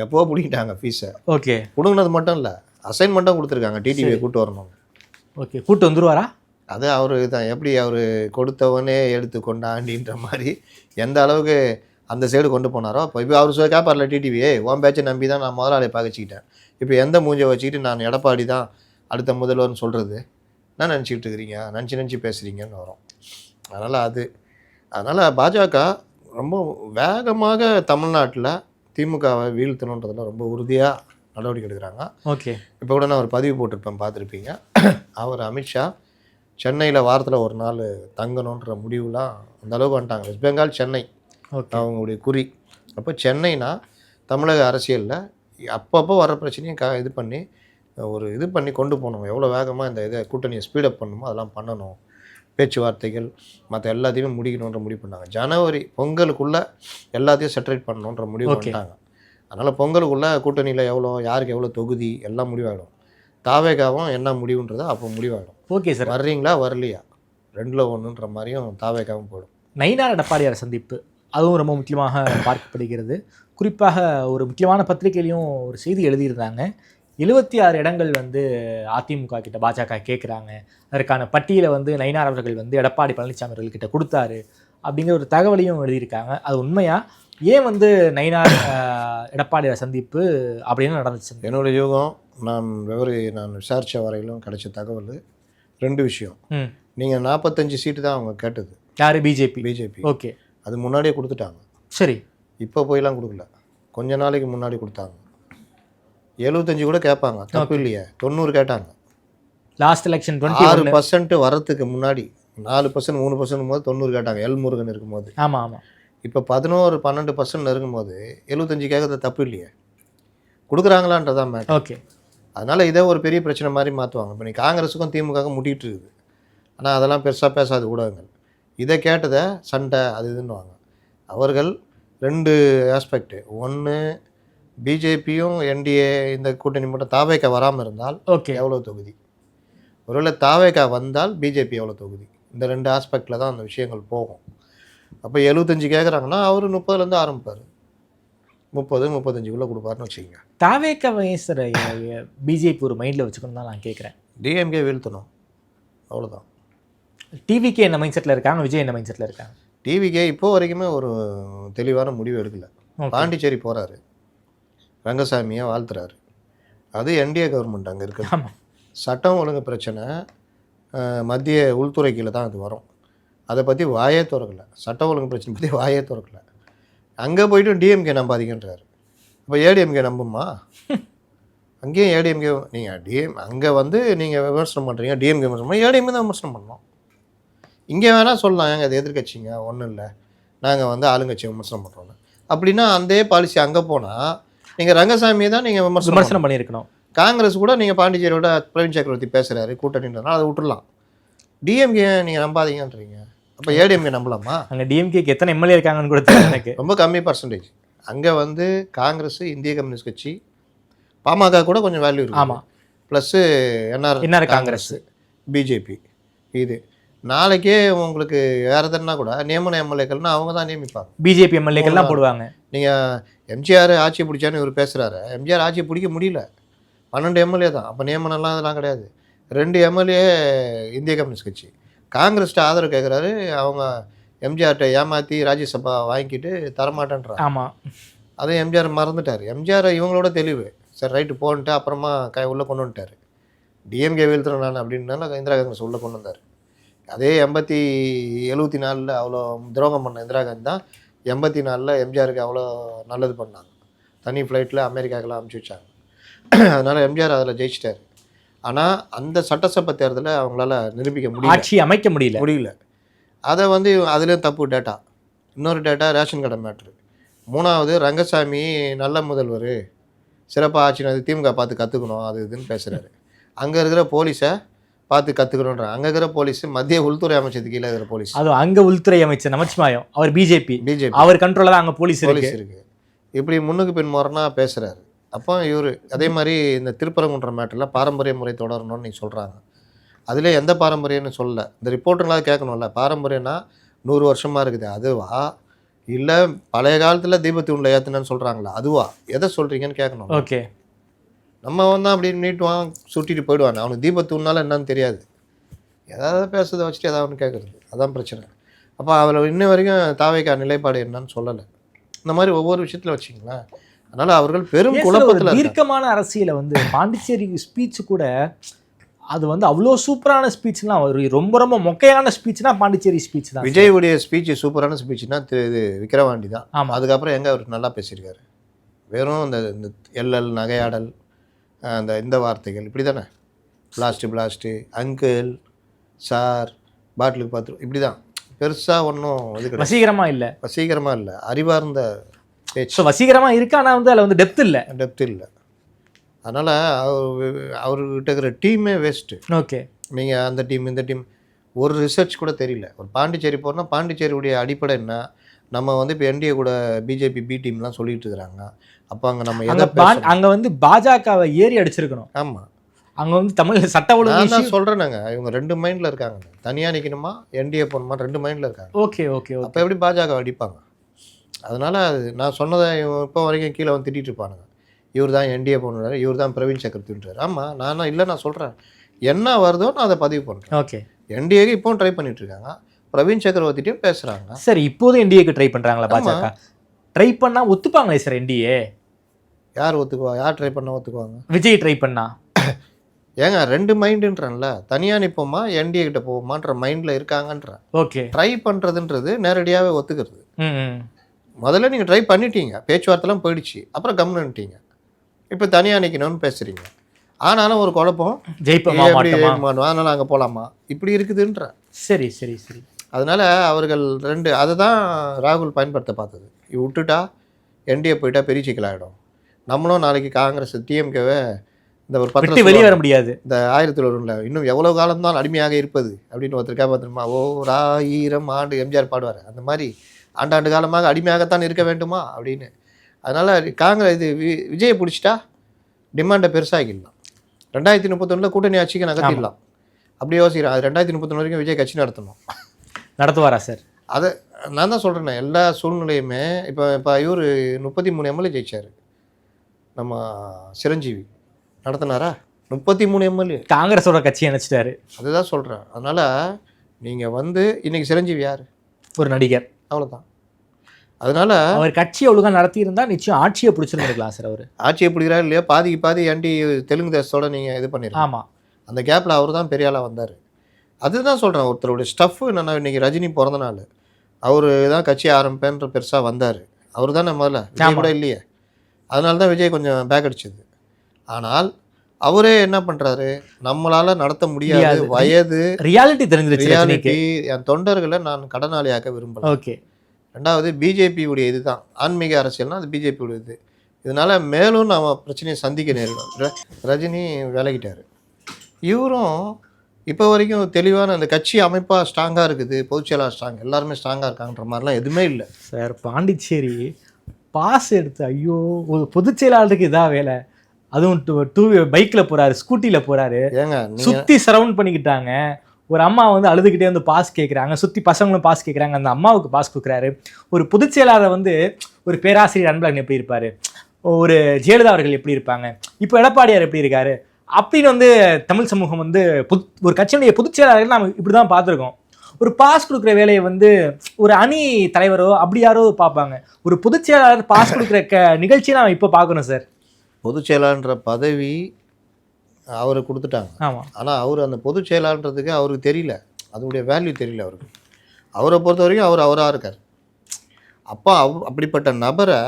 எப்போ பிடிக்கிட்டாங்க ஃபீஸை. ஓகே, பிடுங்கினது மட்டும் இல்லை, அசைன்மெண்ட்டும் கொடுத்துருக்காங்க டிடிவியை கூப்பிட்டு வரணும். ஓகே, கூட்டு வந்துருவாரா? அது அவர் தான் எப்படி அவர் கொடுத்தவனே எடுத்து கொண்டாண்டின்ற மாதிரி எந்த அளவுக்கு அந்த சைடு கொண்டு போனாரோ. இப்போ அவர் கேட்பார்ல டிடிவியே, உன் பேச்சை நம்பி தான் நான் முதலாளியை பார்க்கச்சிக்கிட்டேன், இப்போ எந்த மூஞ்சை வச்சுக்கிட்டு நான் எடப்பாடி தான் அடுத்த முதல்வர்னு சொல்கிறது நான் நினச்சிக்கிட்டு இருக்கிறீங்க, நினச்சி பேசுகிறீங்கன்னு வரும். அதனால் பாஜக ரொம்ப வேகமாக தமிழ்நாட்டில் திமுகவை வீழ்த்தணுன்றதில் ரொம்ப உறுதியாக நடவடிக்கை எடுக்கிறாங்க. ஓகே, இப்போ கூட நான் ஒரு பதிவு போட்டிருப்பேன், பார்த்துருப்பீங்க. அவர் அமித்ஷா சென்னையில் வாரத்தில் ஒரு நாள் தங்கணுன்ற முடிவுலாம் அந்த அளவுக்கு வந்துட்டாங்க. வெஸ்ட் பெங்கால் சென்னை அவங்களுடைய குறி. அப்போ சென்னைனா தமிழக அரசியலில் அப்பப்போ வர பிரச்சனையும் இது பண்ணி கொண்டு போகணும். எவ்வளோ வேகமாக இந்த இதை கூட்டணியை ஸ்பீடப் பண்ணணுமோ அதெல்லாம் பண்ணணும். பேச்சுவார்த்தைகள் மற்ற எல்லாத்தையுமே முடிக்கணுன்ற முடிவு பண்ணாங்க. ஜனவரி பொங்கலுக்குள்ளே எல்லாத்தையும் செட்டரேட் பண்ணணுன்ற முடிவு பண்ணிட்டாங்க. அதனால் பொங்கலுக்குள்ளே கூட்டணியில் யாருக்கு எவ்வளோ தொகுதி எல்லாம் முடிவாகிடும். தாவேகாவும் என்ன முடிவுன்றதோ அப்போ முடிவாகிடும். ஓகே சார், வர்றீங்களா வரலையா 2ல் 1ன்ற மாதிரியும் தாவேகாவும் போயிடும். நயினார் எடப்பாடியார் சந்திப்பு அதுவும் ரொம்ப முக்கியமாக பார்க்கப்படுகிறது. குறிப்பாக ஒரு முக்கியமான பத்திரிகையிலையும் ஒரு செய்தி எழுதியிருந்தாங்க. 76 இடங்கள் வந்து அதிமுக கிட்ட பாஜக கேட்குறாங்க, அதற்கான பட்டியலை வந்து நயினார் அவர்கள் வந்து எடப்பாடி பழனிசாமி அவர்கள்கிட்ட கொடுத்தாரு அப்படிங்கிற ஒரு தகவலையும் எழுதியிருக்காங்க. அது உண்மையா? ஏன் வந்து நயினார் எடப்பாடியார் சந்திப்பு அப்படின்னு நடந்துச்சு? என்னோடய யூகம் நான் விசாரித்த வரையிலும் கிடைச்ச தகவல் 2 விஷயம். நீங்கள் 45 சீட்டு தான் அவங்க கேட்டது. யார்? பிஜேபி. ஓகே, அது முன்னாடியே கொடுத்துட்டாங்க. சரி, இப்போ போயெல்லாம் கொடுக்கல, கொஞ்ச நாளைக்கு முன்னாடி கொடுத்தாங்க. 75 கூட கேட்பாங்க, தப்பு இல்லையே. 90 கேட்டாங்க லாஸ்ட் எலெக்ஷன். 6% வரத்துக்கு முன்னாடி 4% 3% போது 90 கேட்டாங்க, எல்முருகன் இருக்கும்போது. ஆமாம் ஆமாம். இப்போ 11-12% இருக்கும்போது 75 கேட்கறது தப்பு இல்லையே, கொடுக்குறாங்களான்றதான் மேட்டர். ஓகே, அதனால் இதை ஒரு பெரிய பிரச்சனை மாதிரி மாற்றுவாங்க. இப்போ நீ காங்கிரஸுக்கும் திமுகவுக்கும் முட்டிகிட்டு இருக்குது, ஆனால் அதெல்லாம் பெருசாக பேசாது ஊடகங்கள். இதை கேட்டதை சண்டை அது இதுன்னுவாங்க. அவர்கள் 2 ஆஸ்பெக்ட். ஒன்று, பிஜேபியும் என்டிஏ இந்த கூட்டணி மட்டும் தாவேகா வராமல் இருந்தால் ஓகே எவ்வளோ தொகுதி, ஒருவேளை தாவேகா வந்தால் பிஜேபி எவ்வளோ தொகுதி, இந்த 2 ஆஸ்பெக்டில் தான் அந்த விஷயங்கள் போகும். அப்போ 75 கேட்குறாங்கன்னா அவர் 30லேருந்து ஆரம்பிப்பார், 30-35 கொடுப்பாருன்னு வச்சுக்கோங்க. தாவேக்காவை சார் பிஜேபி ஒரு மைண்டில் வச்சுக்கணும் தான் நான் கேட்குறேன். டிஎம்கே வீழ்த்தணும், அவ்வளோதான். டிவிக்கே என்ன மைண்ட் செட்டில் இருக்காங்க, விஜய் என்ன மைண்ட் செட்டில் இருக்காங்க? டிவிக்கே இப்போ வரைக்குமே ஒரு தெளிவான முடிவு எடுக்கலை. பாண்டிச்சேரி போகிறாரு, ரங்கசாமியை வாழ்த்துறாரு. அது என்டிஏ கவர்மெண்ட் அங்கே இருக்குது. சட்டம் ஒழுங்கு பிரச்சனை மத்திய உள்துறை கீழே தான் அது வரும். அதை பற்றி வாயே திறக்கலை, சட்டம் ஒழுங்கு பிரச்சனை பற்றி வாயே திறக்கலை. அங்கே போய்ட்டு டிஎம்கே நம்பாதீங்கன்றாரு. இப்போ ஏடிஎம்கே நம்புமா? அங்கேயும் ஏடிஎம்கே நீங்கள் அங்கே வந்து நீங்கள் விமர்சனம் பண்ணுறீங்க, டிஎம்கே விமர்சனம் பண்ணி ஏடிஎம்கே தான் விமர்சனம் பண்ணோம். இங்கே வேணால் சொல்லலாம், எங்கள் அது எதிர்கட்சிங்க ஒன்றும் இல்லை, நாங்கள் வந்து ஆளுங்கட்சி விமர்சனம் பண்ணுறோம் அப்படின்னா அந்த பாலிசி அங்கே போனால் நீங்கள் ரங்கசாமியை தான் நீங்கள் விமர்சனம் பண்ணியிருக்கணும். காங்கிரஸ் கூட நீங்கள் பாண்டிச்சேரியோட பிரவீன் சக்கரவர்த்தி பேசுகிறாரு கூட்டணின்றதுனால அதை விட்டுடலாம். டிஎம்கே நீங்கள் நம்பாதீங்கன்றீங்க, அப்போ ஏடிஎம்கே நம்பலாமா? அங்கே டிஎம்கேக்கு எத்தனை எம்எல்ஏ இருக்காங்கன்னு கூட எனக்கு ரொம்ப கம்மி பர்சன்டேஜ். அங்கே வந்து காங்கிரஸ், இந்திய கம்யூனிஸ்ட் கட்சி, பாமக கூட கொஞ்சம் வேல்யூ இருக்குது. ஆமாம், ப்ளஸ்ஸு என்ஆர் காங்கிரஸ், பிஜேபி. இது நாளைக்கே உங்களுக்கு வேறு எதுனா கூட நியமன எம்எல்ஏக்கள்னா அவங்க தான் நியமிப்பாங்க, பிஜேபி எம்எல்ஏக்கள்லாம் போடுவாங்க. நீங்கள் எம்ஜிஆர் ஆட்சி பிடிச்சான்னு இவர் பேசுகிறாரு, எம்ஜிஆர் ஆட்சி பிடிக்க முடியல, 12 எம்எல்ஏ தான். அப்போ நியமனம்லாம் அதெல்லாம் கிடையாது. 2 எம்எல்ஏ இந்திய கம்யூனிஸ்ட் கட்சி. காங்கிரஸ்ட்டு ஆதரவு கேட்குறாரு, அவங்க எம்ஜிஆர்கிட்ட ஏமாற்றி ராஜ்யசபா வாங்கிக்கிட்டு தரமாட்டேன்றான். ஆமாம், அதை எம்ஜிஆர் மறந்துட்டார். எம்ஜிஆர் இவங்களோட தெளிவு, சரி ரைட்டு போன்ட்டு அப்புறமா உள்ளே கொண்டு வந்துட்டார். டிஎம்கே வீழ்த்துறேன் நான் அப்படின்னால இந்திரா காங்கிரஸ் உள்ளே கொண்டு வந்தார். அதே 74 அவ்வளோ துரோகம் பண்ண இந்திரா காந்தி தான் 84 எம்ஜிஆருக்கு அவ்வளோ நல்லது பண்ணாங்க. தனி ஃப்ளைட்டில் அமெரிக்காக்கெல்லாம் அனுப்பிச்சி வச்சாங்க. அதனால் எம்ஜிஆர் அதில் ஜெயிச்சிட்டார். ஆனால் அந்த சட்டசபை தேர்தலை அவங்களால நிரூபிக்க முடியல, ஆட்சி அமைக்க முடியல. அதை அதுலேயும் தப்பு டேட்டா. இன்னொரு டேட்டா ரேஷன் கடை மேட்ரு. 3வது ரங்கசாமி நல்ல முதல்வர், சிறப்பாக ஆட்சி திமுக பார்த்து கற்றுக்கணும் அது இதுன்னு பேசுகிறாரு. அங்கே இருக்கிற போலீஸை பார்த்து கற்றுக்கணுன்ற, அங்கே இருக்கிற போலீஸ் மத்திய உள்துறை அமைச்சருக்கு கீழே இருக்கிற போலீஸ். அது அங்கே உள்துறை அமைச்சர் நமச்சிவாயம், அவர் பிஜேபி, அவர் கண்ட்ரோலில் தான் அங்கே போலீஸ் இருக்குது. இப்படி முன்னுக்கு பின் முறைனா பேசுகிறாரு. அப்போ இவர் அதே மாதிரி இந்த திருப்பரங்குன்ற மேட்டரில் பாரம்பரிய முறை தொடரணும்னு நீங்கள் சொல்கிறாங்க. அதில் எந்த பாரம்பரியம்னு சொல்லலை. இந்த ரிப்போர்ட்டுங்களாவது கேட்கணும்ல, பாரம்பரியம்னா 100 வருஷமாக இருக்குது அதுவா, இல்லை பழைய காலத்தில் தீபத்தூணில் ஏற்றுனேன்னு சொல்கிறாங்களா அதுவா, எதை சொல்கிறீங்கன்னு கேட்கணும். ஓகே, நம்ம வந்தால் அப்படின்னு நீட்டுவான் சுட்டிட்டு போயிடுவான். அவனுக்கு தீபத்தூண்னால என்னன்னு தெரியாது. ஏதாவது பேசுறதை வச்சுட்டு ஏதாவது ஒன்று கேட்குறது, அதான் பிரச்சனை. அப்போ அதில் இன்ன வரைக்கும் தாவேக்கா நிலைப்பாடு என்னன்னு சொல்லலை. இந்த மாதிரி ஒவ்வொரு விஷயத்தில் வச்சிங்களேன். அதனால் அவர்கள் பெரும் குழப்பத்தில். தீர்க்கமான அரசியலை பாண்டிச்சேரி ஸ்பீச் கூட அது அவ்வளோ சூப்பரான ஸ்பீச்லாம், ஒரு ரொம்ப ரொம்ப மொக்கையான ஸ்பீச்னா பாண்டிச்சேரி ஸ்பீச் தான். விஜயுடைய ஸ்பீச் சூப்பரான ஸ்பீச்னா இது விக்கிரவாண்டி தான். ஆமாம், அதுக்கப்புறம் எங்கே அவர் நல்லா பேசியிருக்காரு. வெறும் இந்த எல்எல் நகையாடல், இந்த வார்த்தைகள் இப்படி தானே, பிளாஸ்ட்டு அங்கிள் சார் பாட்டிலுக்கு பார்த்து இப்படி தான். பெருசாக ஒன்றும் இது வசீகரமாக இல்லை, அறிவார்ந்த பேச்சு வசீகரமாக இருக்கு. ஆனால் அதில் டெப்த் இல்லை. அதனால் அவர்கிட்ட இருக்கிற டீமே வேஸ்ட்டு. ஓகே, நீங்கள் அந்த டீம் இந்த டீம் ஒரு ரிசர்ச் கூட தெரியல. ஒரு பாண்டிச்சேரி போகிறோன்னா பாண்டிச்சேரியுடைய அடிப்படை என்ன, நம்ம இப்போ என்டிஏ கூட பிஜேபி பி டீம்லாம் சொல்லிட்டு இருக்கிறாங்க. அப்போ அங்கே நம்ம அங்கே பாஜகவை ஏறி அடிச்சிருக்கணும். ஆமாம், அங்கே தமிழ் சட்ட ஒழுங்கு நான் சொல்கிறேன்னாங்க, இவங்க 2 மைண்டில் இருக்காங்க. தனியாக நிற்கணுமா என்டிஏ போகணுமா 2 மைண்டில் இருக்காங்க. ஓகே, அப்போ எப்படி பாஜக அடிப்பாங்க? அதனால் நான் சொன்னதை இப்போ வரைக்கும் கீழே திட்டிகிட்டு இருப்பானுங்க. இவர் தான் என்டிஏ போனார், இவர் தான் பிரவீன் சக்கரவர்த்தின்றார். ஆமாம், நான் சொல்கிறேன் என்ன வருதோ நான் அதை பதிவு பண்ணுறேன். ஓகே, என்டிஏக்கு இப்போவும் ட்ரை பண்ணிட்டு இருக்காங்க, பிரவீன் சக்கரவர்த்திட்டையும் பேசுகிறாங்க. சரி, இப்போதும் என்டிஏக்கு ட்ரை பண்ணுறாங்களா பாஜக? ட்ரை பண்ணால் ஒத்துப்பாங்களே சார் என்டிஏ? யார் ஒத்துக்குவா? யார் ட்ரை பண்ணால் ஒத்துக்குவாங்க? விஜய் ட்ரை பண்ணா? ஏங்க 2 மைண்டுன்றேன்ல, தனியாக நிற்போமா என்டிஏ கிட்ட போவோமான்ற மைண்டில் இருக்காங்கன்றேன். ஓகே, ட்ரை பண்ணுறதுன்றது நேரடியாகவே ஒத்துக்கிறது. ம், முதல்ல நீங்கள் ட்ரை பண்ணிட்டீங்க, பேச்சுவார்த்தைலாம் போயிடுச்சு, அப்புறம் கம்முன்னுட்டீங்க. இப்போ தனியாக நிற்கணும்னு பேசுகிறீங்க. ஆனாலும் ஒரு குழப்பம், ஜெயிப்போமா அதனால் அங்கே போகலாமா இப்படி இருக்குதுன்ற. சரி. அதனால் அவர்கள் 2 அதை தான் ராகுல் பயன்படுத்த பார்த்தது. விட்டுட்டா என்டிஏ போயிட்டா பெரிய சிக்கலாகிடும். நம்மளும் நாளைக்கு காங்கிரஸ் டிஎம்கேவை இந்த ஒரு 10 வெளியே வர முடியாது. இந்த 1001 இன்னும் எவ்வளோ காலம்தான் அடிமையாக இருப்பது அப்படின்னு ஒருத்தருக்கா பார்த்துருமா, ஓர் 1000 ஆண்டு எம்ஜிஆர் பாடுவார். அந்த மாதிரி ஆண்டாண்டு காலமாக அடிமையாகத்தான் இருக்க வேண்டுமா அப்படின்னு. அதனால் காங்கிரஸ் இது விஜயை பிடிச்சிட்டா டிமாண்டை பெருசாகிடலாம். 2031 கூட்டணி ஆட்சிக்கு நகர்த்திடலாம் அப்படி யோசிக்கிறேன். அது 2031 வரைக்கும் விஜய் கட்சி நடத்துவாரா சார்? அதை நான் தான் சொல்கிறேன். எல்லா சூழ்நிலையுமே இப்போ இவர் 33 எம்எல்ஏ ஜெயிச்சார். நம்ம சிரஞ்சீவி நடத்தினாரா? 33 எம்எல்ஏ காங்கிரஸோட கட்சி நினைச்சிட்டாரு. அதுதான் சொல்கிறேன். அதனால் நீங்கள் இன்றைக்கி சிரஞ்சீவி யார்? ஒரு நடிகர், அவ்வளோதான். அதனால் அவர் கட்சியை ஒழுங்காக நடத்தியிருந்தா நிச்சயம் ஆட்சியை பிடிச்சிருந்துருக்கலாம் சார். அவர் ஆட்சியை பிடிக்கிறாரு இல்லையா, பாதிக்கு பாதி தெலுங்கு தேசத்தோட நீங்கள் இது பண்ணிடுங்க. ஆமாம், அந்த கேப்பில் அவர் தான் பெரிய ஆளாக வந்தார். அதுதான் சொல்கிறேன். ஒருத்தருடைய ஸ்டஃப்பு என்னென்னா, இன்றைக்கி ரஜினி பிறந்த நாள், அவர் தான் கட்சி ஆரம்பிப்பேன்ற பெருசாக வந்தார். அவர் தானே முதல்ல, விஜய் கூட இல்லையே. அதனால தான் விஜய் கொஞ்சம் பேக் அடிச்சது. ஆனால் அவரே என்ன பண்ணுறாரு, நம்மளால் நடத்த முடியாது, வயது ரியாலிட்டி தெரிஞ்சிருச்சு. ரியாலிட்டி, என் தொண்டர்களை நான் கடனாளியாக்க விரும்பல. ஓகே, 2வது பிஜேபியுடைய இது தான் ஆன்மீக அரசியல்னால் அது பிஜேபியுடைய இது. இதனால் மேலும் நாம் பிரச்சனையை சந்திக்க நேரிடும். ரஜினி விலகிட்டார். இவரும் இப்போ வரைக்கும் தெளிவான அந்த கட்சி அமைப்பாக ஸ்ட்ராங்காக இருக்குது, பொதுச்செயலாளர் ஸ்ட்ராங், எல்லாருமே ஸ்ட்ராங்காக இருக்காங்கன்ற மாதிரிலாம் எதுவுமே இல்லை சார். பாண்டிச்சேரி பாஸ் எடுத்து ஐயோ ஒரு பொதுச் செயலாளருக்கு இதான் வேலை. அதுவும் பைக்கில் போகிறாரு, ஸ்கூட்டியில் போகிறாரு, ஏங்க சுற்றி சரவுண்ட் பண்ணிக்கிட்டாங்க. ஒரு அம்மா அழுதுகிட்டே பாஸ் கேட்குறாங்க, சுற்றி பசங்களும் பாஸ் கேட்குறாங்க, அந்த அம்மாவுக்கு பாஸ் கொடுக்குறாரு. ஒரு பொதுச் செயலாளர் ஒரு பேராசிரியர் அன்பழகன் எப்படி இருப்பார், ஒரு ஜெயலலிதா அவர்கள் எப்படி இருப்பாங்க, இப்போ எடப்பாடியார் எப்படி இருக்காரு அப்படின்னு தமிழ் சமூகம் ஒரு கட்சியினுடைய பொதுச் செயலாளர்கள் நாம் இப்படி தான் பார்த்துருக்கோம். ஒரு பாஸ் கொடுக்குற வேலையை வந்து ஒரு அணி தலைவரோ அப்படி யாரோ பார்ப்பாங்க. ஒரு பொதுச் செயலாளர் பாஸ் கொடுக்குற நிகழ்ச்சியை நான் இப்போ பார்க்கணும் சார். பொதுச் செயலாளர்ன்ற பதவி அவருக்கு கொடுத்துட்டாங்க. ஆமாம். ஆனால் அவர் அந்த பொதுச் செயலாளன்றதுக்கு அவருக்கு தெரியல, அதனுடைய வேல்யூ தெரியல அவருக்கு. அவரை பொறுத்த வரைக்கும் அவர் அவராக இருக்கார். அப்போ அப்படிப்பட்ட நபரை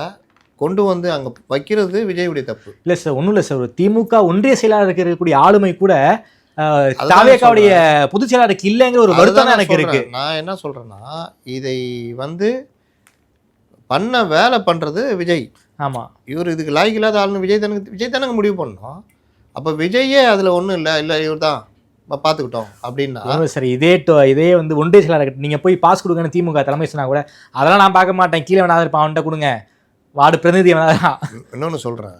கொண்டு வந்து அங்கே வைக்கிறது விஜயுடைய தப்பு இல்லை சார். ஒன்றும் இல்லை சார். ஒரு திமுக ஒன்றிய செயலாளருக்கு இருக்கக்கூடிய ஆளுமை கூட தாவேகாவுடைய பொதுச் செயலாளருக்கு இல்லைங்கிற ஒரு வருத்தம் தான் எனக்கு இருக்கு. நான் என்ன சொல்கிறேன்னா, இதை வந்து பண்ண வேலை பண்ணுறது விஜய். ஆமாம். இவர் இதுக்கு லாய்க்கு இல்லாத ஆளுன்னு விஜய் தானங்க முடிவு பண்ணோம். அப்போ விஜயே அதில் ஒன்றும் இல்லை இவர் தான் பார்த்துக்கிட்டோம் அப்படின்னா சரி. இதே வந்து ஒன்றிய செயலாளர் நீங்கள் போய் பாஸ் கொடுங்கன்னு திமுக தலைமை சொன்னா கூட அதெல்லாம் நான் பார்க்க மாட்டேன், கீழே வேணாலும் இருப்பான், அவன்கிட்ட கொடுங்க, வார்டு பிரதிநிதி வேணாதான். இன்னொன்று சொல்கிறேன்,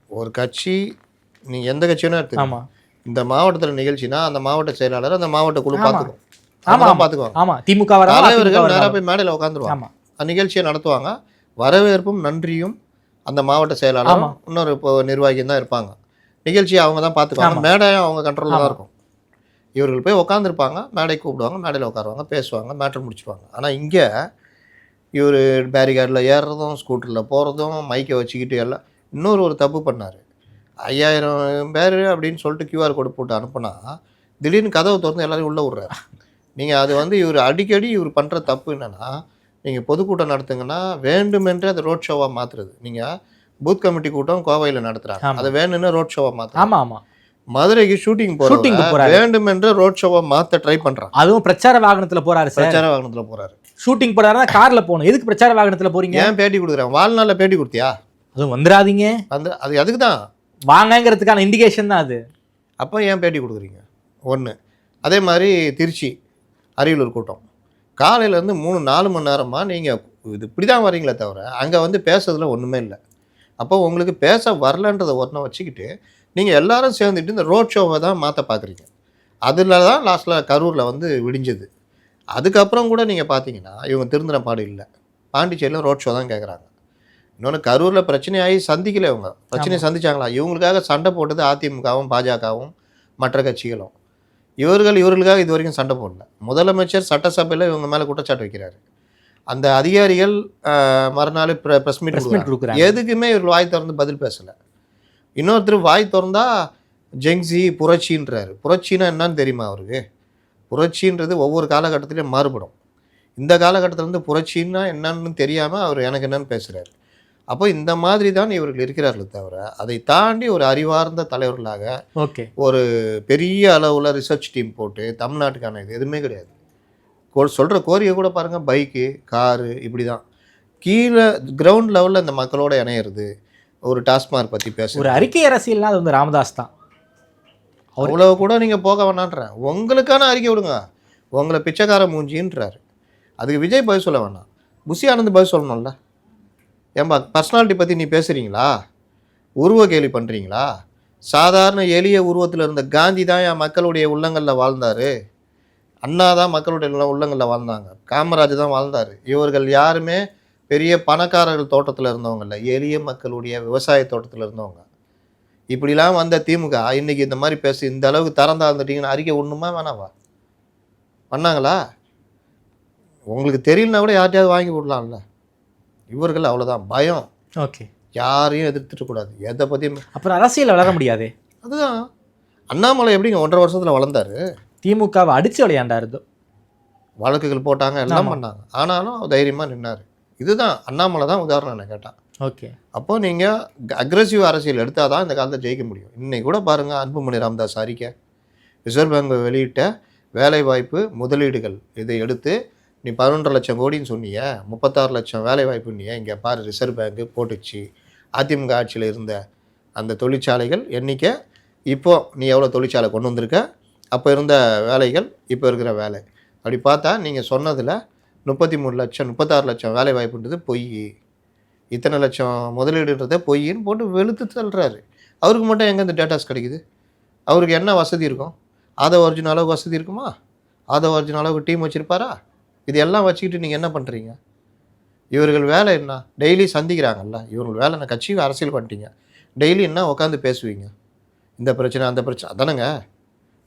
ஒரு கட்சி நீங்கள் எந்த கட்சியும் எடுத்து, ஆமாம், இந்த மாவட்டத்தில் நிகழ்ச்சினா அந்த மாவட்ட செயலாளர் அந்த மாவட்ட குழு பார்த்துக்கும். பார்த்துக்குவாங்க. ஆமாம். திமுக தலைவர்கள் நேராக போய் மேடையில் உட்காந்துருவாங்க. அந்த நிகழ்ச்சியை நடத்துவாங்க. வரவேற்பும் நன்றியும் அந்த மாவட்ட செயலாளர் இன்னொரு இப்போ நிர்வாகியும் தான் இருப்பாங்க. நிகழ்ச்சியை அவங்க தான் பார்த்துக்குவாங்க. மேடையும் அவங்க கண்ட்ரோலில் தான் இருக்கும். இவர்கள் போய் உட்காந்துருப்பாங்க, மேடை கூப்பிடுவாங்க, மேடையில் உட்காருவாங்க, பேசுவாங்க, மேட்ரு முடிச்சுடுவாங்க. ஆனால் இங்கே இவர் பேரிகார்டில் ஏறுறதும், ஸ்கூட்டரில் போகிறதும், மைக்கை வச்சுக்கிட்டு எல்லாம். இன்னொரு தப்பு பண்ணார். 5000 பேர் அப்படின்னு சொல்லிட்டு QR கோடு போட்டு அனுப்புனா திடீர்னு கதவை திறந்து எல்லோரும் உள்ளே விட்றாரு. நீங்கள் அது வந்து இவர் அடிக்கடி இவர் பண்ணுற தப்பு என்னென்னா, நீங்கள் பொதுக்கூட்டம் நடத்துங்கன்னா வேண்டுமென்றே அதை ரோட் ஷோவாக மாற்றுறது. நீங்கள் பூத் கமிட்டி கூட்டம் கோவையில் நடத்துகிறாங்க, அதை வேணும்னு ரோட் ஷோவாக மாற்றுறாங்க. ஆமாம் ஆமாம். மதுரைக்கு ஷூட்டிங் போறாரு, வேண்டுமென்று ரோட் ஷோவை மாத்த ட்ரை பண்றான். அதுவும் பிரச்சார வாகனத்துல போறாரு. பிரச்சார வாகனத்துல போறாரு. ஷூட்டிங் போறாருன்னா கார்ல போகணும். எதுக்கு பிரச்சார வாகனத்துல போறீங்க? ஏன் பேட்டி கொடுக்குறேன்? வாழ்நாள்ல பேட்டி கொடுத்தியா? அதுவும் வந்துடாதீங்க, அது அதுக்கு தான் வாங்கங்கிறதுக்கான இண்டிகேஷன் தான் அது. அப்போ ஏன் பேட்டி கொடுக்குறீங்க? ஒன்று. அதே மாதிரி திருச்சி அரியலூர் கூட்டம் காலையிலேருந்து 3-4 மணி நேரமாக நீங்கள் இது இப்படி தான் வரீங்களே தவிர அங்கே வந்து பேசுறதுல ஒன்றுமே இல்லை. அப்போ உங்களுக்கு பேச வரலன்றதை ஒன்றை வச்சுக்கிட்டு நீங்கள் எல்லாரும் சேர்ந்துட்டு இந்த ரோட் ஷோவை தான் மாற்ற பார்க்குறீங்க. அதில் தான் லாஸ்ட்டில் கரூரில் வந்து விடிஞ்சது. அதுக்கப்புறம் கூட நீங்கள் பார்த்தீங்கன்னா இவங்க திருந்தின பாடு இல்லை. பாண்டிச்சேரியில் ரோட் ஷோ தான் கேட்குறாங்க. இன்னொன்று கரூரில் பிரச்சனையாகி சந்திக்கல, இவங்க பிரச்சனையை சந்திச்சாங்களா? இவங்களுக்காக சண்டை போட்டது அதிமுகவும் பாஜகவும் மற்ற கட்சிகளும். இவர்களுக்காக இது வரைக்கும் சண்டை போடல. முதலமைச்சர் சட்டசபையில் இவங்க மேலே குற்றச்சாட்டு வைக்கிறாரு. அந்த அதிகாரிகள் மறுநாள் ப்ரெஸ் மீட் கொடுக்குறாங்க. எதுக்குமே இவர்கள் வாய் திறந்து பதில் பேசலை. இன்னொருத்தர் வாய் திறந்தா ஜெங்ஸி புரட்சின்றாரு. புரட்சின்னா என்னன்னு தெரியுமா அவருக்கு? புரட்சின்றது ஒவ்வொரு காலகட்டத்திலையும் மாறுபடும். இந்த காலகட்டத்தில் வந்து புரட்சின்னா என்னன்னு தெரியாமல் அவர் எனக்கு என்னன்னு பேசுகிறார். அப்போ இந்த மாதிரி தான் இவர்கள் இருக்கிறார்களே தவிர அதை தாண்டி ஒரு அறிவார்ந்த தலைவர்களாக ஒரு பெரிய அளவில் ரிசர்ச் டீம் போட்டு தமிழ்நாட்டுக்கான இது எதுவுமே கிடையாது. சொல்கிற கோரிக்கை கூட பாருங்கள், பைக்கு காரு இப்படி தான். கீழே கிரவுண்ட் லெவலில் இந்த மக்களோட இணையிறது, ஒரு டாஸ்மார்க் பற்றி பேச, ஒரு அறிக்கை அரசியல்னா அது வந்து ராமதாஸ் தான். அவ்வளோ கூட நீங்கள் போக வேணான்றேன். உங்களுக்கான அறிக்கை விடுங்க. உங்களை பிச்சைக்கார மூஞ்சின்றாரு. அதுக்கு விஜய் பதில் சொல்ல வேணாம், புஷி ஆனந்த் பதில் சொல்லணும்ல. ஏன்பா பர்சனாலிட்டி பற்றி நீ பேசுகிறீங்களா? உருவ கேலி பண்ணுறீங்களா? சாதாரண எளிய உருவத்தில் இருந்த காந்தி தான் என் மக்களுடைய உள்ளங்களில் வாழ்ந்தார். அண்ணா தான் மக்களுடைய உள்ளங்களில் வாழ்ந்தாங்க. காமராஜர் தான் வாழ்ந்தார். இவர்கள் யாருமே பெரிய பணக்காரர்கள் தோட்டத்தில் இருந்தவங்க, எளிய மக்களுடைய விவசாய தோட்டத்தில் இருந்தவங்க. இப்படிலாம் வந்த திமுக இன்றைக்கி இந்த மாதிரி பேசு, இந்த அளவுக்கு திறந்தா இருந்துட்டீங்கன்னு அறிக்கை ஒன்றுமா வேணாவா? பண்ணாங்களா? உங்களுக்கு தெரியலனா கூட யார்ட்டையாவது வாங்கி விடலாம்ல. இவர்கள் அவ்வளோதான் பயம். ஓகே, யாரையும் எதிர்த்துக்கூடாது, எதை பற்றியும். அப்புறம் அரசியல் வளர முடியாது. அதுதான் அண்ணாமலை எப்படிங்க 1.5 வருஷத்தில் வளர்ந்தாரு? திமுகவை அடித்து விளையாண்டாரு, வழக்குகள் போட்டாங்க, எல்லாம் பண்ணாங்க. ஆனாலும் தைரியமாக நின்னார். இதுதான் அண்ணாமலை தான் உதாரணம் என்ன கேட்டான். ஓகே, அப்போ நீங்கள் அக்ரெசிவ் அரசியல் எடுத்தால் தான் இந்த காலத்தை ஜெயிக்க முடியும். இன்றைக்கி கூட பாருங்கள், அன்புமணி ராமதாஸ் அறிக்கை, ரிசர்வ் பேங்க் வெளியிட்ட வேலைவாய்ப்பு முதலீடுகள் இதை எடுத்து நீ 11.5 லட்சம் கோடின்னு சொன்னிய, 36 லட்சம் வேலைவாய்ப்புன்னிய, இங்கே பாரு ரிசர்வ் பேங்க்கு போட்டுச்சு. அதிமுக ஆட்சியில் இருந்த அந்த தொழிற்சாலைகள் எண்ணிக்கை, இப்போது நீ எவ்வளோ தொழிற்சாலை கொண்டு வந்திருக்க, அப்போ இருந்த வேலைகள் இப்போ இருக்கிற வேலை அப்படி பார்த்தா நீங்கள் சொன்னதில் 33 லட்சம் 36 லட்சம் வேலை வாய்ப்புன்றது பொய், இத்தனை லட்சம் முதலீடுன்றதை பொய்ன்னு போட்டு வெளுத்து தள்ளுறாரு. அவருக்கு மட்டும் எங்கே இந்த டேட்டாஸ் கிடைக்குது? அவருக்கு என்ன வசதி இருக்கும்? அதை ஒரிஜினல் அளவுக்கு வசதி இருக்குமா? அதை ஒரிஜினல் அளவுக்கு டீம் வச்சுருப்பாரா? இது எல்லாம் வச்சுக்கிட்டு நீங்கள் என்ன பண்ணுறீங்க? இவர்கள் வேலை என்ன? டெய்லி சந்திக்கிறாங்கல்ல, இவர்கள் வேலை என்ன? கட்சிக்கு அரசியல் பண்ணிட்டீங்க, டெய்லி என்ன உட்காந்து பேசுவீங்க? இந்த பிரச்சனை அந்த பிரச்சனை அதானங்க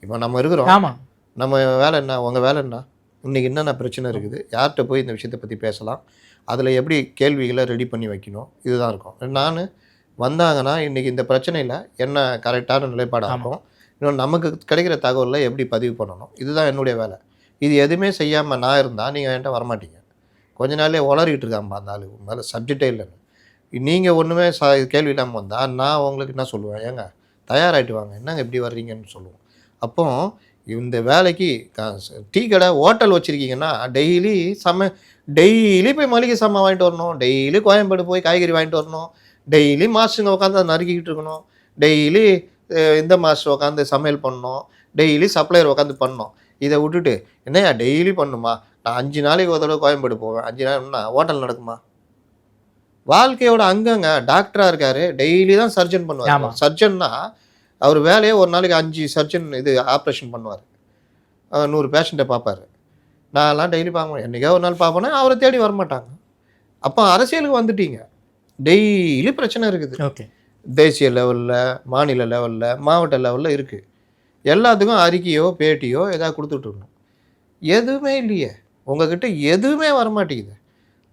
இப்போ நம்ம இருக்கிறோம். ஆமாம், நம்ம வேலை என்ன? உங்கள் வேலை என்ன? இன்றைக்கி என்னென்ன பிரச்சனை இருக்குது, யார்கிட்ட போய் இந்த விஷயத்தை பற்றி பேசலாம், அதில் எப்படி கேள்விகளை ரெடி பண்ணி வைக்கணும், இதுதான் இருக்கும். நான் வந்தாங்கன்னா இன்றைக்கி இந்த பிரச்சனையில் என்ன கரெக்டான நிலைப்பாடாக இருக்கும், இன்னொன்று நமக்கு கிடைக்கிற தகவலை எப்படி பதிவு பண்ணணும், இதுதான் என்னுடைய வேலை. இது எதுவுமே செய்யாமல் நான் இருந்தால் நீங்கள் என்கிட்ட வரமாட்டீங்க. கொஞ்ச நாளே உளறிக்கிட்டு இருக்காம்பா அந்த ஆளு, மேலே சப்ஜெக்டே இல்லைன்னு. நீங்கள் ஒன்றுமே கேள்வி இல்லாமல் வந்தால் நான் உங்களுக்கு என்ன சொல்லுவேன், ஏங்க தயாராகிட்டு வாங்க, என்னங்க இப்படி வர்றீங்கன்னு சொல்லுவோம். அப்போ இந்த வேலைக்கு டீ கடை ஹோட்டல் வச்சுருக்கீங்கன்னா டெய்லி போய் மளிகை சாமான் வாங்கிட்டு வரணும், டெய்லி கோயம்பேடு போய் காய்கறி வாங்கிட்டு வரணும், டெய்லி மாஸ்டருங்க உட்காந்து அதை நறுக்கிக்கிட்டு இருக்கணும், டெய்லி இந்த மாஸ்டர் உட்காந்து சமையல் பண்ணணும், டெய்லி சப்ளையர் உட்காந்து பண்ணணும். இதை விட்டுட்டு என்னையா டெய்லி பண்ணுமா, நான் 5 நாளைக்கு ஒரு தடவை கோயம்பேடு போவேன், 5 நாள்னா ஹோட்டல் நடக்குமா? வாழ்க்கையோட அங்கங்க டாக்டராக இருக்காரு, டெய்லி தான் சர்ஜன் பண்ணுவார். சர்ஜன்னா அவர் வேலையை ஒரு நாளைக்கு 5 சர்ஜன் ஆப்ரேஷன் பண்ணுவார், 100 பேஷண்ட்டை பார்ப்பார். நான்லாம் டெய்லி பார்ப்பேன், என்றைக்கா ஒரு நாள் பார்ப்பேன்னா அவரை தேடி வரமாட்டாங்க. அப்போ அரசியலுக்கு வந்துட்டீங்க, டெய்லி பிரச்சனை இருக்குது. ஓகே, தேசிய லெவலில், மாநில லெவலில், மாவட்ட லெவலில் இருக்குது. எல்லாத்துக்கும் அறிக்கையோ பேட்டியோ ஏதாவது கொடுத்துட்ருக்கணும். எதுவுமே இல்லையே, உங்ககிட்ட எதுவுமே வரமாட்டேங்குது.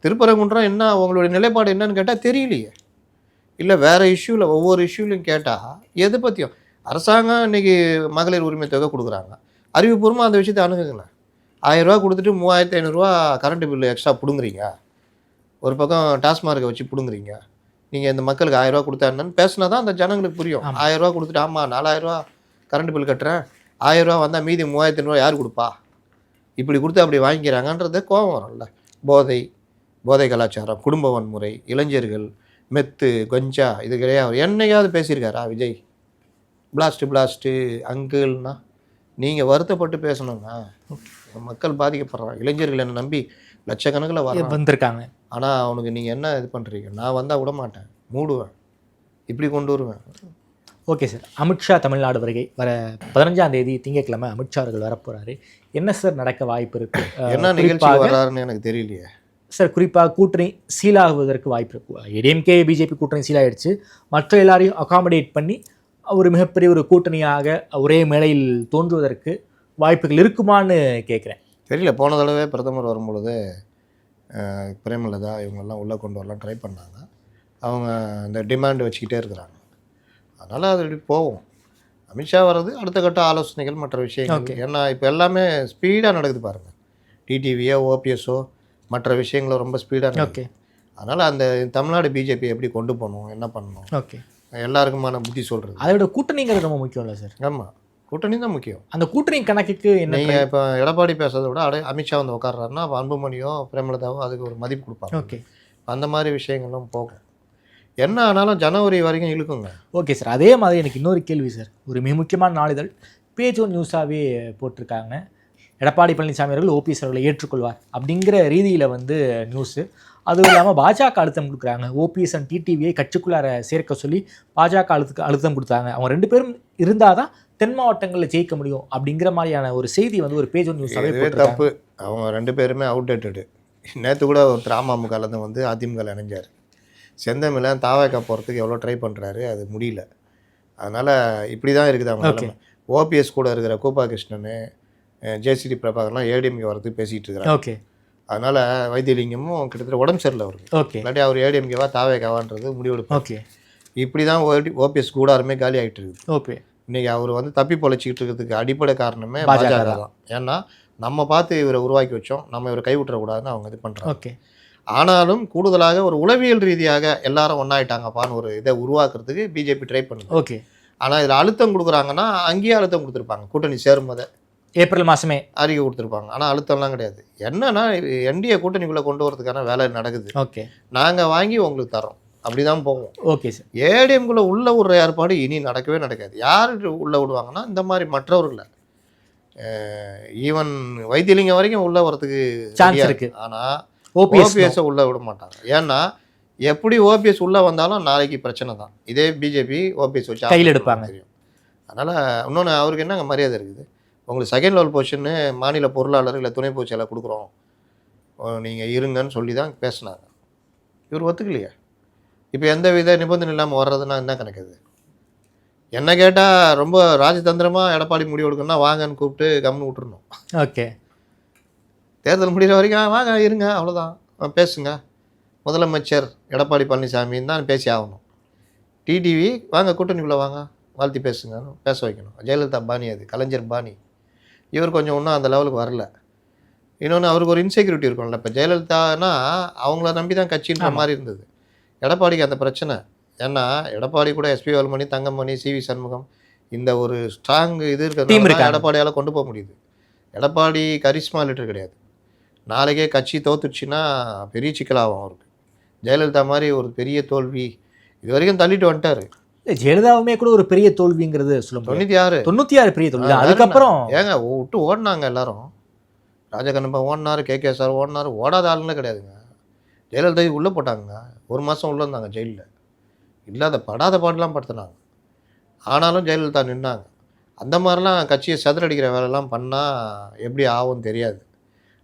திருப்பரங்குன்றம் என்ன உங்களுடைய நிலைப்பாடு என்னன்னு கேட்டால் தெரியலையே. இல்லை வேறு இஷ்யூவில் ஒவ்வொரு இஷ்யூலையும் கேட்டால் எது பற்றியும். அரசாங்கம் இன்றைக்கி மகளிர் உரிமை தொகை கொடுக்குறாங்க, அறிவுபூர்வமாக அந்த விஷயத்தை அணுகுங்களேன். 1000 ரூபா கொடுத்துட்டு 3500 கரண்ட் பில்லு எக்ஸ்ட்ரா பிடுங்குறீங்க, ஒரு பக்கம் டாஸ்மார்க்கை வச்சு பிடுங்குறீங்க. நீங்கள் இந்த மக்களுக்கு 1000 ரூபா கொடுத்தா என்னன்னு பேசினா தான் அந்த ஜனங்களுக்கு புரியும். 1000 ரூபா கொடுத்துட்டு ஆமாம் 4000 ரூபா கரண்ட் பில் கட்டுறேன், 1000 ரூபா வந்தால் மீதி 3500 யார் கொடுப்பா, இப்படி கொடுத்து அப்படி வாங்கிக்கிறாங்கன்றது கோபம் வரும்ல. போதை கலாச்சாரம், குடும்ப வன்முறை, இளைஞர்கள், மெத்து கஞ்சா, இது கிடையாது. என்னையாவது பேசியிருக்காரா விஜய்? பிளாஸ்ட்டு அங்கிள்னா நீங்கள் வருத்தப்பட்டு பேசணுங்க. மக்கள் பாதிக்கப்படுறாங்க, இளைஞர்கள் என்னை நம்பி லட்சக்கணக்கில் வந்திருக்காங்க. ஆனால் அவனுக்கு நீங்கள் என்ன இது பண்ணுறீங்க, நான் வந்தால் விட மாட்டேன், மூடுவேன், இப்படி கொண்டு வருவேன். ஓகே சார், அமித்ஷா தமிழ்நாடு வருகை வர 15ஆம் தேதி திங்கட்கிழமை அமித்ஷா அவர்கள் வரப்போகிறாரு. என்ன சார் நடக்க வாய்ப்பு இருக்குது? என்ன நிகழ்ச்சி வர்றாருன்னு எனக்கு தெரியலையே சார். குறிப்பாக கூட்டணி சீலாகுவதற்கு வாய்ப்பு இருக்கு. ஏடிஎம்கே பிஜேபி கூட்டணி சீலாகிடுச்சு, மற்ற எல்லாரையும் அகாமடேட் பண்ணி ஒரு மிகப்பெரிய ஒரு கூட்டணியாக ஒரே மேடையில் தோன்றுவதற்கு வாய்ப்புகள் இருக்குமான்னு கேட்குறேன். தெரியல. போன தடவை பிரதமர் வரும்பொழுது பிரேமலதா இவங்கெல்லாம் உள்ளே கொண்டு வரலாம் ட்ரை பண்ணாங்க. அவங்க இந்த டிமாண்ட் வச்சுக்கிட்டே இருக்கிறாங்க, அதனால் அது இப்படி போகும். அமித்ஷா வர்றது அடுத்த கட்ட ஆலோசனைகள் மற்ற விஷயங்கள். ஏன்னா இப்போ எல்லாமே ஸ்பீடாக நடக்குது பாருங்கள். டிடிவியோ ஓபிஎஸ்ஓ மற்ற விஷயங்களும் ரொம்ப ஸ்பீடாக நடக்குது. அதனால் அந்த தமிழ்நாடு பிஜேபி எப்படி கொண்டு போகணும், என்ன பண்ணணும், ஓகே, எல்லாருக்குமான புத்தி சொல்கிறது. அதை விட கூட்டணிங்கிறது ரொம்ப முக்கியம் இல்லை சார்? ஆமாம், கூட்டணி தான் முக்கியம். அந்த கூட்டணி கணக்குக்கு என்ன? நீங்கள் இப்போ எடப்பாடி பேசுறதை விட அமித்ஷா வந்து உட்கார்றாருன்னா அன்புமணியோ பிரேமலதாவோ அதுக்கு ஒரு மதிப்பு கொடுப்பாங்க. ஓகே, அந்த மாதிரி விஷயங்களும் போகும். என்ன ஆனாலும் ஜனவரி வரைக்கும் இழுக்குங்க. Okay sir. அதே மாதிரி எனக்கு இன்னொரு கேள்வி சார். ஒரு மிக முக்கியமான நாளிதழ் பேஜ் ஒன் நியூஸாகவே போட்டிருக்காங்க, எடப்பாடி பழனிசாமி அவர்கள் ஓபிஎஸ் அவர்களை ஏற்றுக்கொள்வார் அப்படிங்கிற ரீதியில் வந்து நியூஸு. அதுவும் இல்லாமல் பாஜக அழுத்தம் கொடுக்குறாங்க, ஓபிஎஸ் அண்ட் டிடிவியை கட்சிக்குள்ளார சேர்க்க சொல்லி பாஜக அழுத்தம் கொடுத்தாங்க. அவங்க 2 பேரும் இருந்தால் தான் தென் மாவட்டங்களில் ஜெயிக்க முடியும் அப்படிங்கிற மாதிரியான ஒரு செய்தி வந்து ஒரு பேஜ் ஒன் நியூஸாகவே தப்பு. அவங்க 2 பேருமே அவுடேட்டடு. நேற்று கூட ஒருத்தர் அமமுகலேருந்து வந்து அதிமுக இணைஞ்சார். செந்தமிழன் தாவேக்கா போகிறதுக்கு எவ்வளோ ட்ரை பண்ணுறாரு, அது முடியல. அதனால் இப்படி தான் இருக்குது அவங்க நிலைமை. ஓபிஎஸ் கூட இருக்கிற கூப்பா கிருஷ்ணன், ஜேசிடி பிரபாகர்லாம் ஏடிஎம்கே வரதுக்கு பேசிகிட்டு இருக்கிறாங்க. ஓகே, அதனால் வைத்தியலிங்கமும் கிட்டத்தட்ட உடம்பு சரியில்லை அவருக்கு. ஓகே, இல்லாட்டி அவர் ஏடிஎம்கேவா தாவேக்காவான்றது முடிவெடுப்பார். ஓகே, இப்படி தான் ஓபிஎஸ் கூடாருமே காலி ஆகிட்டு இருக்குது. ஓகே, இன்றைக்கி அவர் வந்து தப்பி பொழைச்சிக்கிட்டு இருக்கிறதுக்கு அடிப்படை காரணமே பாஜக தான். ஏன்னா நம்ம பார்த்து இவரை உருவாக்கி வச்சோம், நம்ம இவரை கைவிட்டுறக்கூடாதுன்னு அவங்க இது பண்ணுறாங்க. ஓகே. ஆனாலும் கூடுதலாக ஒரு உளவியல் ரீதியாக எல்லாரும் ஒன்றாயிட்டாங்கப்பான்னு ஒரு இதை உருவாக்குறதுக்கு பிஜேபி ட்ரை பண்ணுது. ஓகே. ஆனால் இதில் அழுத்தம் கொடுக்குறாங்கன்னா அங்கேயே அழுத்தம் கொடுத்துருப்பாங்க. கூட்டணி சேரும்போதே ஏப்ரல் மாதமே அறிக்கை கொடுத்துருப்பாங்க. ஆனால் அழுத்தம்லாம் கிடையாது. என்னன்னா என்டிஏ கூட்டணிக்குள்ளே கொண்டு வரதுக்கான வேலை நடக்குது. ஓகே, நாங்கள் வாங்கி உங்களுக்கு தரோம், அப்படி தான் போவோம். Okay sir. ஏடிஎம்குள்ளே உள்ள விடுற ஏற்பாடு இனி நடக்கவே நடக்காது. யார் உள்ளே விடுவாங்கன்னா இந்த மாதிரி மற்றவர்களை, ஈவன் வைத்தியலிங்கம் வரைக்கும் உள்ளே வரதுக்கு சான்ஸ் இருக்குது. ஆனால் ஓபிஎஸ்ஸை உள்ளே விட மாட்டாங்க. ஏன்னா எப்படி ஓபிஎஸ் உள்ளே வந்தாலும் நாளைக்கு பிரச்சனை தான். இதே பிஜேபி ஓபிஎஸ் வச்சு கையில் எடுப்பாங்க. தெரியும். அதனால் இன்னொன்று அவருக்கு என்னங்க மரியாதை இருக்குது, உங்களுக்கு செகண்ட் லெவல் பொசிஷன்னு மாநில பொருளாளர் இல்லை துணை பொதுச்செயலாளர் கொடுக்குறோம், நீங்கள் இருங்கன்னு சொல்லி தான் பேசினாங்க. இவர் ஒத்துக்கலையே. இப்போ எந்த வித நிபந்தனை இல்லாமல் வர்றதுன்னா என்ன கணக்குது? என்ன கேட்டால் ரொம்ப ராஜதந்திரமாக எடப்பாடி முடிவு எடுக்கணும்னா வாங்கன்னு கூப்பிட்டு கம்னு விட்டுருணும். ஓகே. தேர்தல் முடிகிற வரைக்கும் வாங்க இருங்க அவ்வளோதான் பேசுங்க. முதலமைச்சர் எடப்பாடி பழனிசாமின்னு தான் பேசி ஆகணும். டிடிவி வாங்க கூட்டணிக்குள்ளே வாங்க வாழ்த்தி பேசுங்க, பேச வைக்கணும். ஜெயலலிதா பாணி அது, கலைஞர் பாணி. இவர் கொஞ்சம் இன்னும் அந்த லெவலுக்கு வரல. இன்னொன்று அவருக்கு ஒரு இன்செக்யூரிட்டி இருக்கும்ல. இப்போ ஜெயலலிதானா அவங்கள நம்பி தான் கட்சின்ற மாதிரி இருந்தது. எடப்பாடிக்கு அந்த பிரச்சனை. ஏன்னா எடப்பாடி கூட எஸ்பி வேலுமணி, தங்கமணி, சிவி சண்முகம் இந்த ஒரு ஸ்ட்ராங் இது இருக்கிறது எடப்பாடியால் கொண்டு போக முடியுது. எடப்பாடி கரிஸ்மா லிட்டர் கிடையாது. நாளைக்கே கட்சி தோத்துடுச்சுன்னா பெரிய சிக்கலாகும் அவருக்கு. ஜெயலலிதா மாதிரி ஒரு பெரிய தோல்வி இது வரைக்கும் தள்ளிட்டு வந்துட்டாரு. ஜெயலலிதாவுமே கூட ஒரு பெரிய தோல்விங்கிறது சொல்ல 96 பெரிய தோல்வி. அதுக்கப்புறம் ஏங்க விட்டு ஓடினாங்க எல்லாரும். ராஜகண்ணப்பா ஓடினார், கே சார் ஓடினார், ஓடாத ஆளுன்னு கிடையாதுங்க. ஜெயலலிதா உள்ளே போட்டாங்க, 1 மாதம் உள்ளே இருந்தாங்க ஜெயிலில். இல்லாத படாத பாடலாம் படுத்தினாங்க. ஆனாலும் ஜெயலலிதா நின்னாங்க. அந்த மாதிரிலாம் கட்சியை சதுரடிக்கிற வேலைலாம் பண்ணால் எப்படி ஆகும்னு தெரியாது.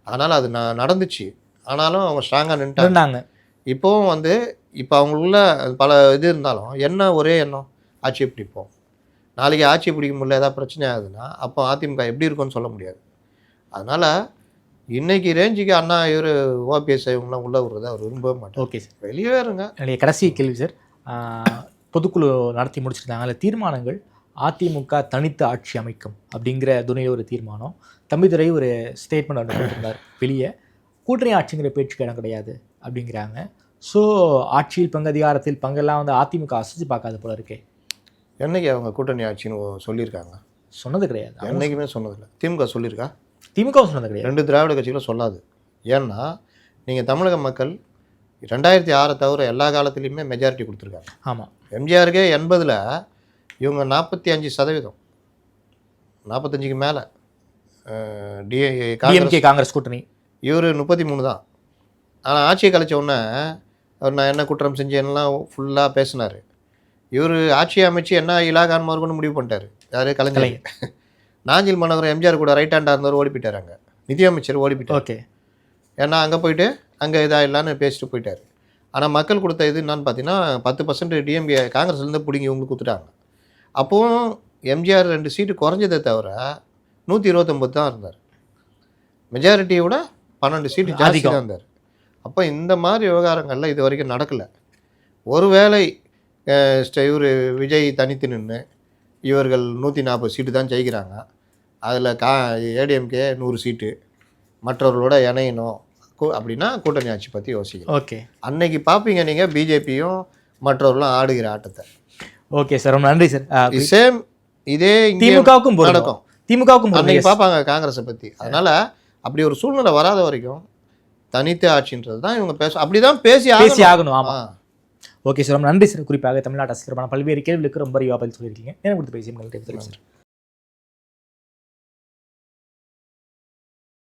ஆனால் அது நடந்துச்சு. ஆனாலும் அவங்க ஸ்ட்ராங்காக நின்ட்டாங்க. இப்போவும் வந்து இப்போ அவங்களுக்குள்ள பல இது இருந்தாலும் என்ன ஒரே எண்ணம், ஆட்சியை பிடிப்போம். நாளைக்கு ஆட்சி பிடிக்க முடியல, ஏதாவது பிரச்சனை ஆகுதுன்னா அப்போ அதிமுக எப்படி இருக்குன்னு சொல்ல முடியாது. அதனால் இன்றைக்கி ரேஞ்சுக்கு அண்ணா இவர் ஓபிஎஸ் இவங்களாம் உள்ளே விடுறத அவர் விரும்பவே மாட்டார். ஓகே சார், வெளியே இருங்க. என்னுடைய கடைசி கேள்வி சார், பொதுக்குழு நடத்தி முடிச்சிருந்தாங்க. அதில் தீர்மானங்கள் அதிமுக தனித்து ஆட்சி அமைக்கும் அப்படிங்கிற துணையில் ஒரு தீர்மானம். தம்பிதுரை ஒரு ஸ்டேட்மெண்ட் அனுப்பியிருந்தார் வெளியே, கூட்டணி ஆட்சிங்கிற பேச்சுக்கு இடம் கிடையாது அப்படிங்கிறாங்க. ஸோ ஆட்சியில் பங்கு, அதிகாரத்தில் பங்கெல்லாம் வந்து அதிமுக அசைச்சு பார்க்காத போல இருக்கே. என்னைக்கு அவங்க கூட்டணி ஆட்சின்னு சொல்லியிருக்காங்க? சொன்னது கிடையாது, என்றைக்குமே சொன்னதில்லை. திமுக சொல்லியிருக்கா? திமுக சொன்னது கிடையாது. 2 திராவிட கட்சிகளும் சொல்லாது. ஏன்னா நீங்கள் தமிழக மக்கள் 2006 தவிர எல்லா காலத்துலேயுமே மெஜாரிட்டி கொடுத்துருக்காங்க. ஆமாம், எம்ஜிஆருக்கே 80ல் இவங்க 45%, 45க்கு மேலே டிஎம்கே காங்கிரஸ் கூட்டணி. இவர் 33 தான். ஆனால் ஆட்சியை கழிச்ச உடனே அவர் நான் என்ன குற்றம் செஞ்சேன்லாம் ஃபுல்லாக பேசினார். இவர் ஆட்சியை அமைச்சு என்ன இலாகான் மார்க்குன்னு முடிவு பண்ணிட்டார். யார்? கலைஞர். நாஞ்சில் மனோகர் எம்ஜிஆர் கூட ரைட் ஹேண்டாக இருந்தவர் ஓடி போயிட்டார். அங்கே நிதியமைச்சர் ஓடி போயிட்டார். ஓகே, ஏன்னா அங்கே போயிட்டு அங்கே இதாக இல்லைன்னு பேசிட்டு போயிட்டார். ஆனால் மக்கள் கொடுத்த இது என்னான்னு பார்த்தீங்கன்னா 10% டிஎம்கே காங்கிரஸ்லேருந்து பிடிங்கி இவங்களுக்கு கொடுத்துட்டாங்க. அப்போவும் எம்ஜிஆர் 2 சீட்டு குறைஞ்சதை தவிர 129 தான் இருந்தார். மெஜாரிட்டியை விட 12 சீட்டு ஜாஸ்தி தான் இருந்தார். அப்போ இந்த மாதிரி விவகாரங்கள்லாம் இது வரைக்கும் நடக்கலை. ஒருவேளை இவர் விஜய் தனித்து நின்று இவர்கள் 140 சீட்டு தான் ஜெயிக்கிறாங்க. அதில் ஏடிஎம்கே 100 சீட்டு மற்றவர்களோட இணையணும் அப்படின்னா கூட்டணி ஆட்சி பற்றி யோசிக்கலாம். ஓகே, அன்னைக்கு பார்ப்பீங்க நீங்கள் பிஜேபியும் மற்றவர்களும் ஆடுகிற ஆட்டத்தை. ஓகே சார், ரொம்ப நன்றி சார். சேம் இதே திமுகவுக்கும் நடக்கும். திமுகவுக்கும் அன்னைக்கு பார்ப்பாங்க காங்கிரஸை பற்றி. அதனால் அப்படி ஒரு சூழ்நிலை வராத வரைக்கும் தனித்து ஆட்சின்றது தான் இவங்க அப்படிதான் பேசி ஆகணும். ஆமாம், ஓகே சார், ரொம்ப நன்றி சார். குறிப்பாக தமிழ்நாட்டு அரசியல் பல்வேறு கேள்விகளுக்கு ரொம்ப பதில் சொல்லியிருக்கீங்க. நேரம் கொடுத்து பேசி சார்.